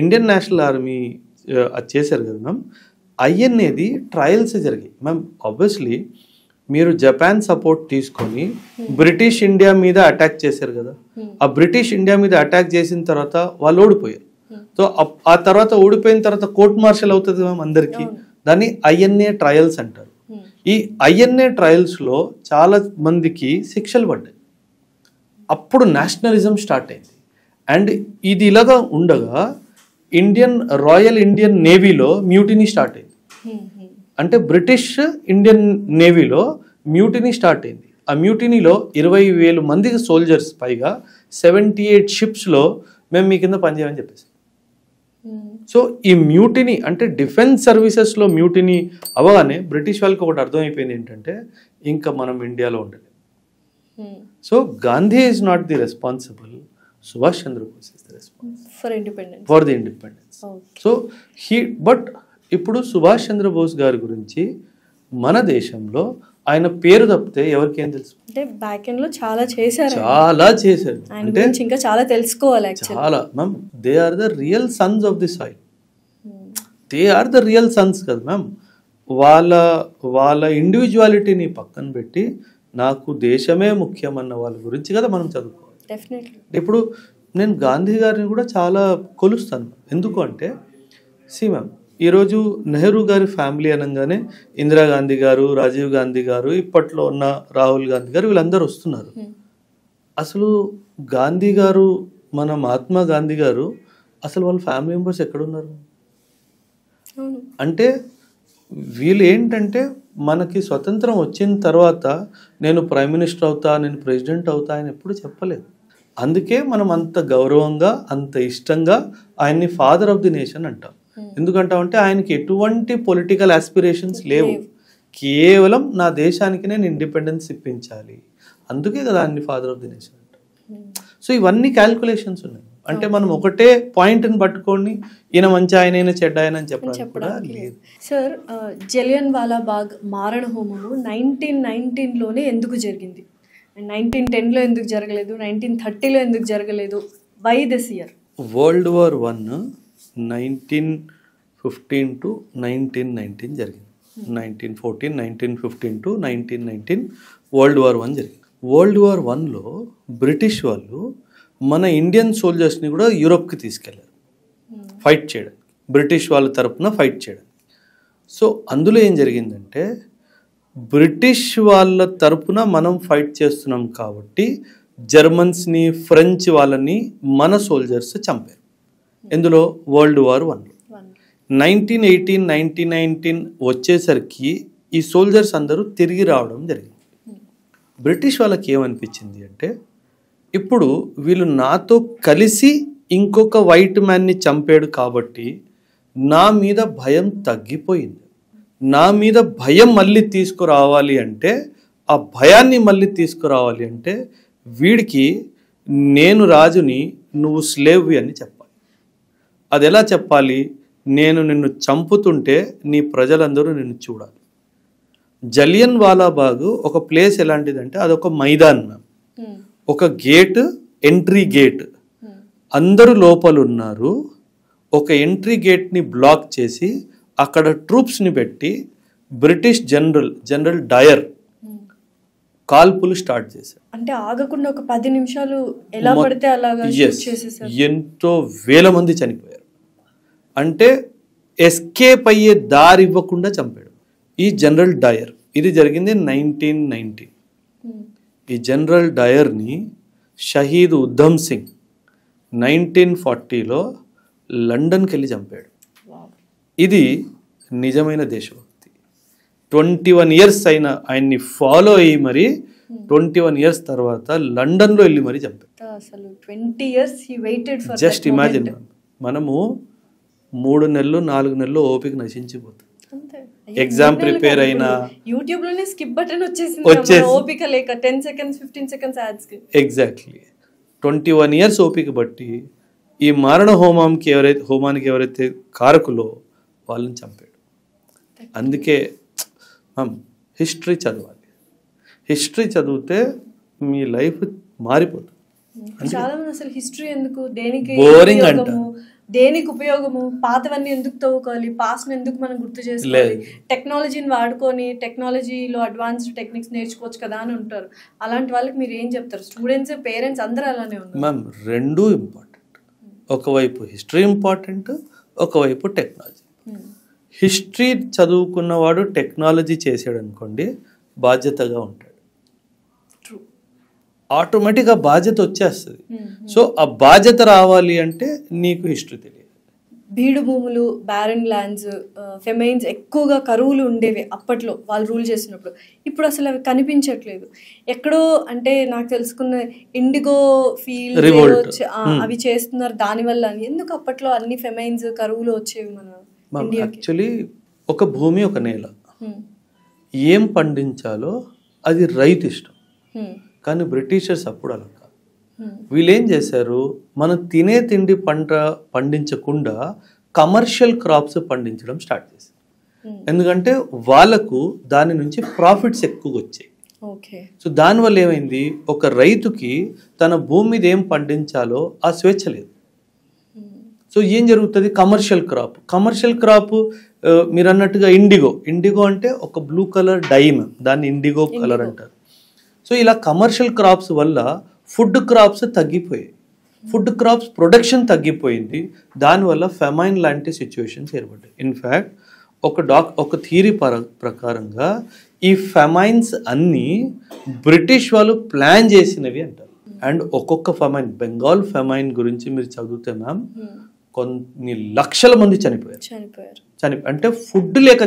ఇండియన్ నేషనల్ ఆర్మీ అది చేశారు కదా మ్యామ్, అనేది ట్రయల్స్ జరిగాయి మ్యామ్. ఆబ్వియస్లీ మీరు జపాన్ సపోర్ట్ తీసుకొని బ్రిటిష్ ఇండియా మీద అటాక్ చేశారు కదా, ఆ బ్రిటిష్ ఇండియా మీద అటాక్ చేసిన తర్వాత వాళ్ళు ఓడిపోయారు. సో ఆ తర్వాత ఓడిపోయిన తర్వాత కోర్ట్ మార్షల్ అవుతుంది మ్యామ్ అందరికీ, దాన్ని ఐఎన్ఏ ట్రయల్స్ అంటారు. ఈ ఐఎన్ఏ ట్రయల్స్లో చాలా మందికి శిక్షలు పడ్డాయి. అప్పుడు నేషనలిజం స్టార్ట్ అయింది. అండ్ ఇది ఇలాగా ఉండగా రాయల్ ఇండియన్ నేవీలో మ్యూటినీ స్టార్ట్ అయింది. అంటే బ్రిటిష్ ఇండియన్ నేవీలో మ్యూటినీ స్టార్ట్ అయింది. ఆ మ్యూటినీలో 20,000 మంది సోల్జర్స్ పైగా 78 షిప్స్లో మేము మీ కింద పనిచేయమని చెప్పేసి. సో ఈ మ్యూటినీ అంటే డిఫెన్స్ సర్వీసెస్లో మ్యూటినీ అవగానే బ్రిటిష్ వాళ్ళకి ఒకటి అర్థమైపోయింది ఏంటంటే ఇంకా మనం ఇండియాలో ఉండలేదు. So Gandhi is not the responsible, Subhash Chandrabose is the responsible for the independence. So but ఇప్పుడు సుభాష్ చంద్రబోస్ గారి గురించి మన దేశంలో ఆయన పేరు తప్పితే ఎవరికేం తెలుసు? అంటే బ్యాక్ ఎండ్ లో చాలా చేశారు, అంటే ఇంకా చాలా తెలుసుకోవాలి. చాలా ma'am, they are the real sons of the soil. They are the real sons కదా మ్యామ్. వాళ్ళ ఇండివిజువాలిటీని పక్కన పెట్టి నాకు దేశమే ముఖ్యం అన్న వాళ్ళ గురించి కదా మనం చదువుకోవాలి. డెఫినెట్లీ. ఇప్పుడు నేను గాంధీ గారిని కూడా చాలా కొలుస్తాను. ఎందుకు అంటే మ్యామ్, ఈరోజు నెహ్రూ గారి ఫ్యామిలీ అనగానే ఇందిరాగాంధీ గారు, రాజీవ్ గాంధీ గారు, ఇప్పట్లో ఉన్న రాహుల్ గాంధీ గారు, వీళ్ళందరూ వస్తున్నారు. అసలు గాంధీ గారు, మన మహాత్మా గాంధీ గారు, అసలు వాళ్ళ ఫ్యామిలీ మెంబర్స్ ఎక్కడున్నారు? అంటే వీళ్ళు ఏంటంటే మనకి స్వతంత్రం వచ్చిన తర్వాత నేను ప్రైమ్ మినిస్టర్ అవుతా, నేను ప్రెసిడెంట్ అవుతా అని ఎప్పుడు చెప్పలేదు. అందుకే మనం అంత గౌరవంగా, అంత ఇష్టంగా ఆయన్ని ఫాదర్ ఆఫ్ ది నేషన్ అంటాం. ఎందుకంటామంటే ఆయనకి ఎటువంటి పొలిటికల్ ఆస్పిరేషన్స్ లేవు, కేవలం నా దేశానికి నేను ఇండిపెండెన్స్ ఇప్పించాలి, అందుకే కదా ఆయన్ని ఫాదర్ ఆఫ్ ది నేషన్ అంటాం. సో ఇవన్నీ క్యాల్కులేషన్స్ ఉన్నాయి. అంటే మనం ఒకటే పాయింట్ని పట్టుకొని ఈయన మంచి ఆయన చెడ్డ ఆయన అని చెప్పడానికి కూడా లేదు. సార్, జలియన్ వాలా బాగ్ మారణ హోమము 1919లోనే ఎందుకు జరిగింది? 1910లో ఎందుకు జరగలేదు? 1930లో ఎందుకు జరగలేదు? Why this year? World War I 1915 to 1919 జరిగింది. 1914, 1915 to 1919 వరల్డ్ వార్ 1 జరిగింది. వరల్డ్ వార్ 1లో బ్రిటిష్ వాళ్ళు మన ఇండియన్ సోల్జర్స్ని కూడా యూరోప్కి తీసుకెళ్లారు ఫైట్ చేయడానికి, బ్రిటిష్ వాళ్ళ తరపున ఫైట్ చేయడానికి. సో అందులో ఏం జరిగిందంటే బ్రిటిష్ వాళ్ళ తరపున మనం ఫైట్ చేస్తున్నాం కాబట్టి జర్మన్స్ని, ఫ్రెంచ్ వాళ్ళని మన సోల్జర్స్ చంపారు. ఎందులో? World war 1లో. 1918, 1919 వచ్చేసరికి ఈ సోల్జర్స్ అందరూ తిరిగి రావడం జరిగింది. బ్రిటిష్ వాళ్ళకి ఏమనిపించింది అంటే ఇప్పుడు వీళ్ళు నాతో కలిసి ఇంకొక వైట్ మ్యాన్ని చంపాడు కాబట్టి నా మీద భయం తగ్గిపోయింది, నా మీద భయం మళ్ళీ తీసుకురావాలి అంటే, ఆ భయాన్ని మళ్ళీ తీసుకురావాలి అంటే వీడికి నేను రాజుని, నువ్వు స్లేవ్వి అని చెప్పాలి. అది ఎలా చెప్పాలి? నేను నిన్ను చంపుతుంటే నీ ప్రజలందరూ నిన్ను చూడాలి. జలియన్ వాలాబాగ్ ఒక ప్లేస్ ఎలాంటిదంటే అదొక మైదాన్ మ్యామ్. ఒక గేట్, ఎంట్రీ గేట్, అందరూ లోపల ఉన్నారు. ఒక ఎంట్రీ గేట్ని బ్లాక్ చేసి అక్కడ ట్రూప్స్ని పెట్టి బ్రిటిష్ జనరల్ డయర్ కాల్పులు స్టార్ట్ చేశారు. అంటే ఆగకుండా ఒక 10 నిమిషాలు ఎలా పడితే అలాగా చేసేసారు. ఎంతో వేల మంది చనిపోయారు. అంటే ఎస్కేప్ అయ్యే దారి ఇవ్వకుండా చంపాడు ఈ జనరల్ డయర్. ఇది జరిగింది 1919. ఈ జనరల్ డయర్ని షహీద్ ఉధమ్ సింగ్ 1940లో లండన్కి వెళ్ళి చంపాడు. ఇది నిజమైన దేశభక్తి. 21 ఇయర్స్ అయిన ఆయన్ని ఫాలో అయ్యి మరి 21 ఇయర్స్ తర్వాత లండన్లో వెళ్ళి మరి చంపాడు. అసలు 20 years he waited for just imagine. మనము 3 నెలలు 4 నెలలు ఓపిక నశించిపోతుంది. ఎగ్జామ్ ప్రిపేర్ అయినా యూట్యూబ్ లోనే స్కిప్ బటన్ వచ్చేసింది, ఓపిక లేక 10 seconds 15 seconds యాడ్స్ కి. ఎగ్జాక్ట్లీ 21 ఇయర్స్ ఓపిక బట్టి ఈ మారణ హోమానికి ఎవరైతే కారకులో వాళ్ళని చంపాడు. అందుకే హిస్టరీ చదవాలి. హిస్టరీ చదివితే మీ లైఫ్ మారిపోతుంది. చాలా మంది అసలు హిస్టరీ ఎందుకు, బోరింగ్ అంట, దేనికి ఉపయోగము, పాతవన్నీ ఎందుకు తవ్వుకోవాలి, పాస్ట్ ఎందుకు మనం గుర్తు చేసుకోవాలి, టెక్నాలజీని వాడుకొని టెక్నాలజీలో అడ్వాన్స్డ్ టెక్నిక్స్ నేర్చుకోవచ్చు కదా అని ఉంటారు. అలాంటి వాళ్ళకి మీరు ఏం చెప్తారు? స్టూడెంట్స్, పేరెంట్స్ అందరూ అలానే ఉన్నారు మ్యామ్. రెండూ ఇంపార్టెంట్. ఒకవైపు హిస్టరీ ఇంపార్టెంట్, ఒకవైపు టెక్నాలజీ. హిస్టరీ చదువుకున్నవాడు టెక్నాలజీ చేసాడు అనుకోండి, బాధ్యతగా ఉంటాడు. ఆటోమేటిక్గా బాధ్యత వచ్చేస్తుంది. సో ఆ బాధ్యత రావాలి అంటే నీకు హిస్టరీ తెలియదు. బీడు భూములు, బ్యారన్ ల్యాండ్స్, ఫెమైన్స్ ఎక్కువగా కరువులు ఉండేవి అప్పట్లో వాళ్ళు రూల్ చేసినప్పుడు. ఇప్పుడు అసలు అవి కనిపించట్లేదు ఎక్కడో. అంటే నాకు తెలుసుకున్న ఇండిగో ఫీల్డ్ అవి చేస్తున్నారు దానివల్ల. ఎందుకు అప్పట్లో అన్ని ఫెమైన్స్, కరువులు వచ్చేవి మన ఇండియాకి? యాక్చువల్లీ ఒక భూమి, ఒక నేల, ఏం పండించాలో అది రైతు ఇష్టం. కానీ బ్రిటిషర్స్ అప్పుడు అలా కాదు. వీళ్ళు ఏం చేశారు, మనం తినే తిండి పంట పండించకుండా కమర్షియల్ క్రాప్స్ పండించడం స్టార్ట్ చేశారు. ఎందుకంటే వాళ్ళకు దాని నుంచి ప్రాఫిట్స్ ఎక్కువగా వచ్చాయి. సో దానివల్ల ఏమైంది, ఒక రైతుకి తన భూమి మీద ఏం పండించాలో ఆ స్వేచ్ఛ లేదు. సో ఏం జరుగుతుంది, కమర్షియల్ క్రాప్ మీరు అన్నట్టుగా ఇండిగో అంటే ఒక బ్లూ కలర్ డైమ్, దాన్ని ఇండిగో కలర్ అంటారు. సో ఇలా కమర్షియల్ క్రాప్స్ వల్ల ఫుడ్ క్రాప్స్ తగ్గిపోయాయి. ఫుడ్ క్రాప్స్ ప్రొడక్షన్ తగ్గిపోయింది. దానివల్ల ఫెమైన్ లాంటి సిచ్యువేషన్స్ ఏర్పడ్డాయి. ఇన్ఫ్యాక్ట్ ఒక థియరీ ప్రకారంగా ఈ ఫెమైన్స్ అన్నీ బ్రిటిష్ వాళ్ళు ప్లాన్ చేసినవి అంటారు. అండ్ ఒక్కొక్క ఫెమైన్, బెంగాల్ ఫెమైన్ గురించి మీరు చదివితే మ్యామ్ కొన్ని లక్షల మంది చనిపోయారు. అంటే ఫుడ్ లేక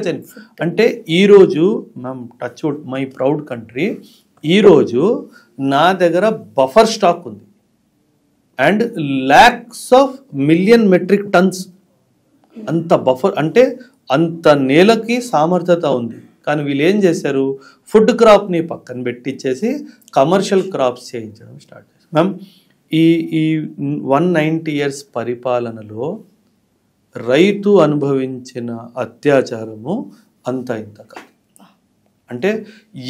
అంటే ఈరోజు ma'am, touch wood, my proud country, ఈరోజు నా దగ్గర బఫర్ స్టాక్ ఉంది. And lakhs of million metric tons అంత బఫర్, అంటే అంత నేలకి సామర్థ్యత ఉంది. కానీ వీళ్ళు ఏం చేశారు, ఫుడ్ క్రాప్ని పక్కన పెట్టించేసి కమర్షియల్ క్రాప్స్ చేయించడం స్టార్ట్ చేశారు. మ్యామ్, ఈ 190 years పరిపాలనలో రైతు అనుభవించిన అత్యాచారము అంత ఇంత కాదు. అంటే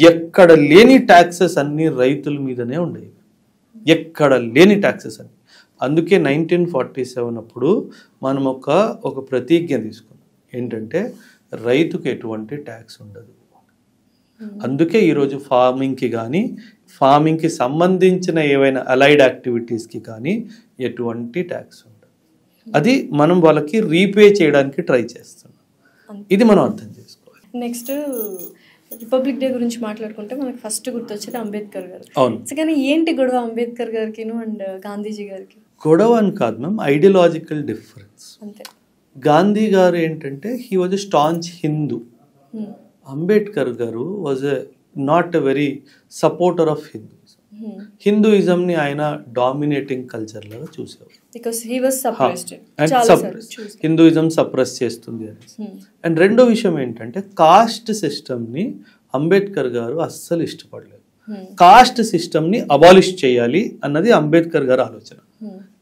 ఎక్కడ లేని ట్యాక్సెస్ అన్నీ రైతుల మీదనే ఉండేవి, ఎక్కడ లేని ట్యాక్సెస్ అన్ని. అందుకే 1947 అప్పుడు మనం ఒక ప్రతిజ్ఞ తీసుకున్నాం, ఏంటంటే రైతుకు ఎటువంటి ట్యాక్స్ ఉండదు. అందుకే ఈరోజు ఫార్మింగ్కి సంబంధించిన ఏవైనా అలైడ్ యాక్టివిటీస్కి కానీ ఎటువంటి ట్యాక్స్ ఉండదు. అది మనం వాళ్ళకి రీపే చేయడానికి ట్రై చేస్తున్నాం. ఇది మనం అర్థం చేసుకోవాలి. నెక్స్ట్ రిపబ్లిక్ డే గురించి మాట్లాడుకుంటే మనకు ఫస్ట్ గుర్తొచ్చేది అంబేద్కర్ గారు. అవును. కానీ ఏంటి గొడవ అంబేద్కర్ గారికి అండ్ గాంధీజీ గారికి? గొడవ అని కాదు మ్యామ్, ఐడియాలజికల్ డిఫరెన్స్. అంతే. గాంధీ గారు ఏంటంటే he was a staunch Hindu. Ambedkar గారు was not a very supporter of హిందూయిజంని ఆయన డామినేటింగ్ కల్చర్ లాగా చూసేవారు. హిందూయిజం సప్రెస్ చేస్తుంది అని. అండ్ రెండో విషయం ఏంటంటే కాస్ట్ సిస్టమ్ని అంబేద్కర్ గారు అస్సలు ఇష్టపడలేదు. కాస్ట్ సిస్టమ్ని అబాలిష్ చేయాలి అన్నది అంబేద్కర్ గారు ఆలోచన.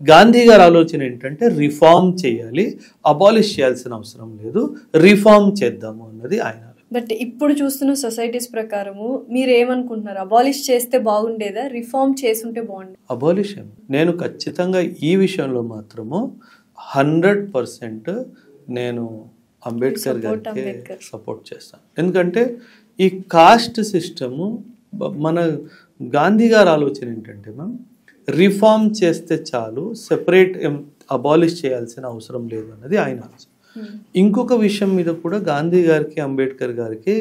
గాంధీ గారి ఆలోచన ఏంటంటే రిఫార్మ్ చేయాలి, అబాలిష్ చేయాల్సిన అవసరం లేదు, రిఫార్మ్ చేద్దాము అన్నది ఆయన. బట్ ఇప్పుడు చూస్తున్న సొసైటీస్ ప్రకారము మీరు ఏమనుకుంటున్నారు? అబాలిష్ చేస్తే బాగుండేదా, రిఫార్మ్ చేసుంటే బాగుండేది? అబాలిష్ నేను ఖచ్చితంగా ఈ విషయంలో మాత్రము 100% నేను అంబేద్కర్ గారికి సపోర్ట్ చేస్తాను. ఎందుకంటే ఈ కాస్ట్ సిస్టము మన గాంధీ గారి ఆలోచన ఏంటంటే మ్యామ్, రిఫార్మ్ చేస్తే చాలు, సెపరేట్ అబాలిష్ చేయాల్సిన అవసరం లేదు అన్నది ఆయన ఆలోచన. ఇంకొక విషయం మీద కూడా గాంధీ గారికి అంబేద్కర్ గారికి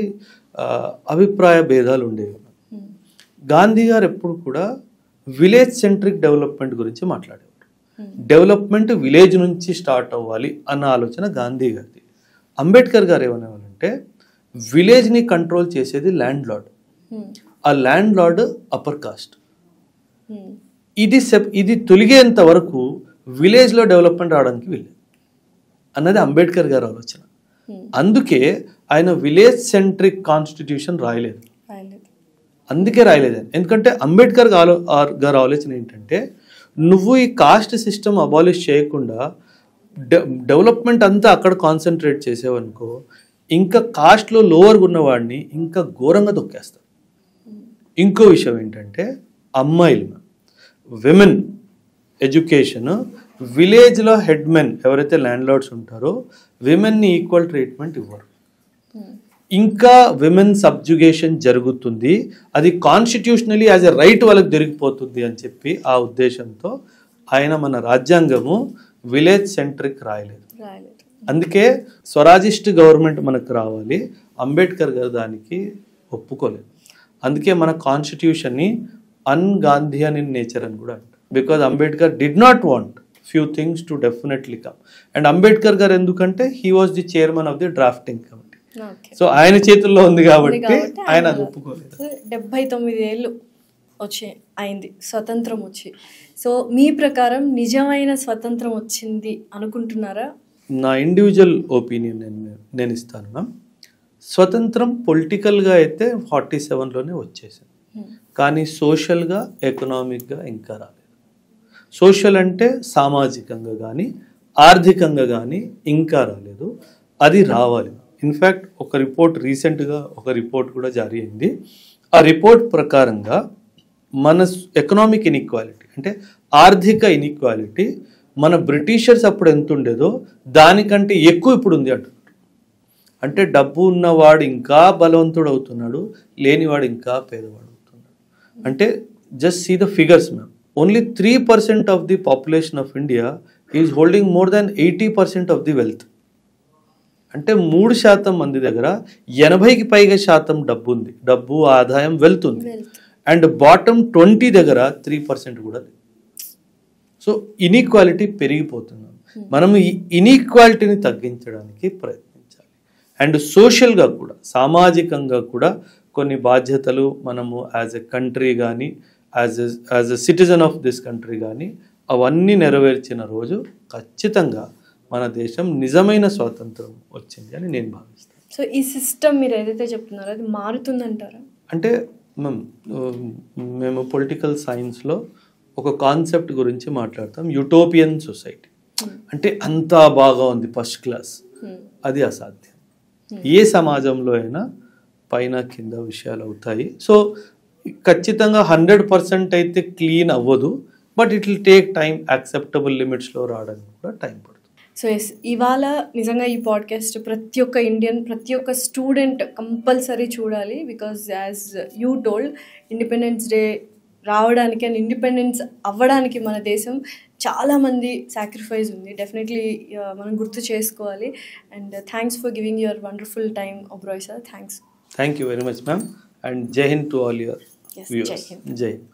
అభిప్రాయ భేదాలు ఉండేవి. గాంధీ గారు ఎప్పుడు కూడా విలేజ్ సెంట్రిక్ డెవలప్మెంట్ గురించి మాట్లాడేవారు. డెవలప్మెంట్ విలేజ్ నుంచి స్టార్ట్ అవ్వాలి అన్న ఆలోచన గాంధీ గారిది. అంబేద్కర్ గారు ఏమనేవాళ్ళంటే విలేజ్ని కంట్రోల్ చేసేది ల్యాండ్ లార్డ్, ఆ ల్యాండ్ లార్డ్ అప్పర్ కాస్ట్. ఇది తొలిగేంత వరకు విలేజ్లో డెవలప్మెంట్ రావడానికి వీల్లేదు అన్నది అంబేద్కర్ గారి ఆలోచన. అందుకే ఆయన విలేజ్ సెంట్రిక్ కాన్స్టిట్యూషన్ రాయలేదు. అందుకే రాయలేదు, ఎందుకంటే అంబేద్కర్ గారి ఆలోచన ఏంటంటే నువ్వు ఈ కాస్ట్ సిస్టమ్ అబాలిష్ చేయకుండా డెవలప్మెంట్ అంతా అక్కడ కాన్సన్ట్రేట్ చేసేవనుకో, ఇంకా కాస్ట్లో లోవర్గా ఉన్నవాడిని ఇంకా ఘోరంగా తొక్కేస్తారు. ఇంకో విషయం ఏంటంటే అమ్మాయిలు, విమెన్ ఎడ్యుకేషన్, విలేజ్లో హెడ్ మెన్ ఎవరైతే ల్యాండ్ లార్డ్స్ ఉంటారో విమెన్ని ఈక్వల్ ట్రీట్మెంట్ ఇవ్వరు. ఇంకా విమెన్ సబ్జుగేషన్ జరుగుతుంది, అది కాన్స్టిట్యూషనలీ యాజ్ ఎ రైట్ వాళ్ళకి దొరికిపోతుంది అని చెప్పి ఆ ఉద్దేశంతో ఆయన మన రాజ్యాంగము విలేజ్ సెంట్రిక్ రాయలేదు. అందుకే స్వరాజిస్ట్ గవర్నమెంట్ మనకు రావాలి, అంబేద్కర్ గారు దానికి ఒప్పుకోలేదు. అందుకే మన కాన్స్టిట్యూషన్ని అన్గాంధీయన్ ఇన్ నేచర్ అని కూడా అంటారు. Because Ambedkar did not want few things to definitely come. And Ambedkar గారు ఎందుకంటే he was the chairman of the drafting committee. So ఆయన చేతుల్లో ఉంది కాబట్టి ఆయన అది ఒప్పుకోలేదు. 79 ఏళ్ళు అయింది స్వతంత్రం వచ్చి. సో మీ ప్రకారం నిజమైన స్వతంత్రం వచ్చింది అనుకుంటున్నారా? నా ఇండివిజువల్ ఒపీనియన్ నేను ఇస్తాను మ్యామ్. స్వతంత్రం పొలిటికల్గా అయితే 47లోనే వచ్చేసింది, కానీ సోషల్గా ఎకనామిక్గా ఇంకా రాలేదు. సోషల్ అంటే సామాజికంగా కానీ ఆర్థికంగా కానీ ఇంకా రాలేదు, అది రావాలి. ఇన్ఫ్యాక్ట్ ఒక రిపోర్ట్ రీసెంట్గా ఒక రిపోర్ట్ కూడా జారీ అయింది. ఆ రిపోర్ట్ ప్రకారంగా మన ఎకనామిక్ ఇన్ఈక్వాలిటీ అంటే ఆర్థిక ఇన్ఈక్వాలిటీ మన బ్రిటిషర్స్ అప్పుడు ఎంత ఉండేదో దానికంటే ఎక్కువ ఇప్పుడు ఉంది అంటున్నారు. అంటే డబ్బు ఉన్నవాడు ఇంకా బలవంతుడు అవుతున్నాడు, లేనివాడు ఇంకా పేదవాడు అవుతున్నాడు. అంటే just see the figures ma'am. Only 3% of the population of India is holding more than 80% of the wealth. అంటే 3% మంది దగ్గర 80కి పైగా శాతం డబ్బు ఉంది, డబ్బు ఆదాయం వెళ్తుంది. అండ్ బాటమ్ 20 దగ్గర 3% కూడా లేదు. సో ఇన్ఈక్వాలిటీ పెరిగిపోతున్నాం. మనం ఈ ఇన్ఈక్వాలిటీని తగ్గించడానికి ప్రయత్నించాలి. అండ్ సోషల్గా కూడా సామాజికంగా కూడా కొన్ని బాధ్యతలు మనము యాజ్ ఎ కంట్రీ కానీ as a citizen of this country కానీ అవన్నీ నెరవేర్చిన రోజు ఖచ్చితంగా మన దేశం నిజమైన స్వాతంత్రం వచ్చింది అని నేను భావిస్తాను. సో ఈ సిస్టమ్ మీరు ఏదైతే చెప్తున్నారో అది మారుతుందంటారా? అంటే మేము పొలిటికల్ సైన్స్లో ఒక కాన్సెప్ట్ గురించి మాట్లాడతాం, యూటోపియన్ సొసైటీ. అంటే అంతా బాగా ఉంది, ఫస్ట్ క్లాస్. అది అసాధ్యం. ఏ సమాజంలో అయినా పైన కింద విషయాలు అవుతాయి. సో ఖచ్చితంగా 100% అయితే క్లీన్ అవ్వదు, but it will take time. Acceptable లిమిట్స్లో రావడానికి కూడా టైం పడుతుంది. సో ఎస్, ఇవాళ నిజంగా ఈ పాడ్కాస్ట్ ప్రతి ఒక్క ఇండియన్, ప్రతి ఒక్క స్టూడెంట్ కంపల్సరీ చూడాలి. Because as you told, independence day రావడానికి అండ్ ఇండిపెండెన్స్ అవ్వడానికి మన దేశం చాలామంది సాక్రిఫైస్ ఉంది. డెఫినెట్లీ మనం గుర్తు చేసుకోవాలి. And thanks for giving your wonderful time Oberoi sir. Thanks. Thank you very much ma'am. And Jai Hind to all your viewers. Jai Hind.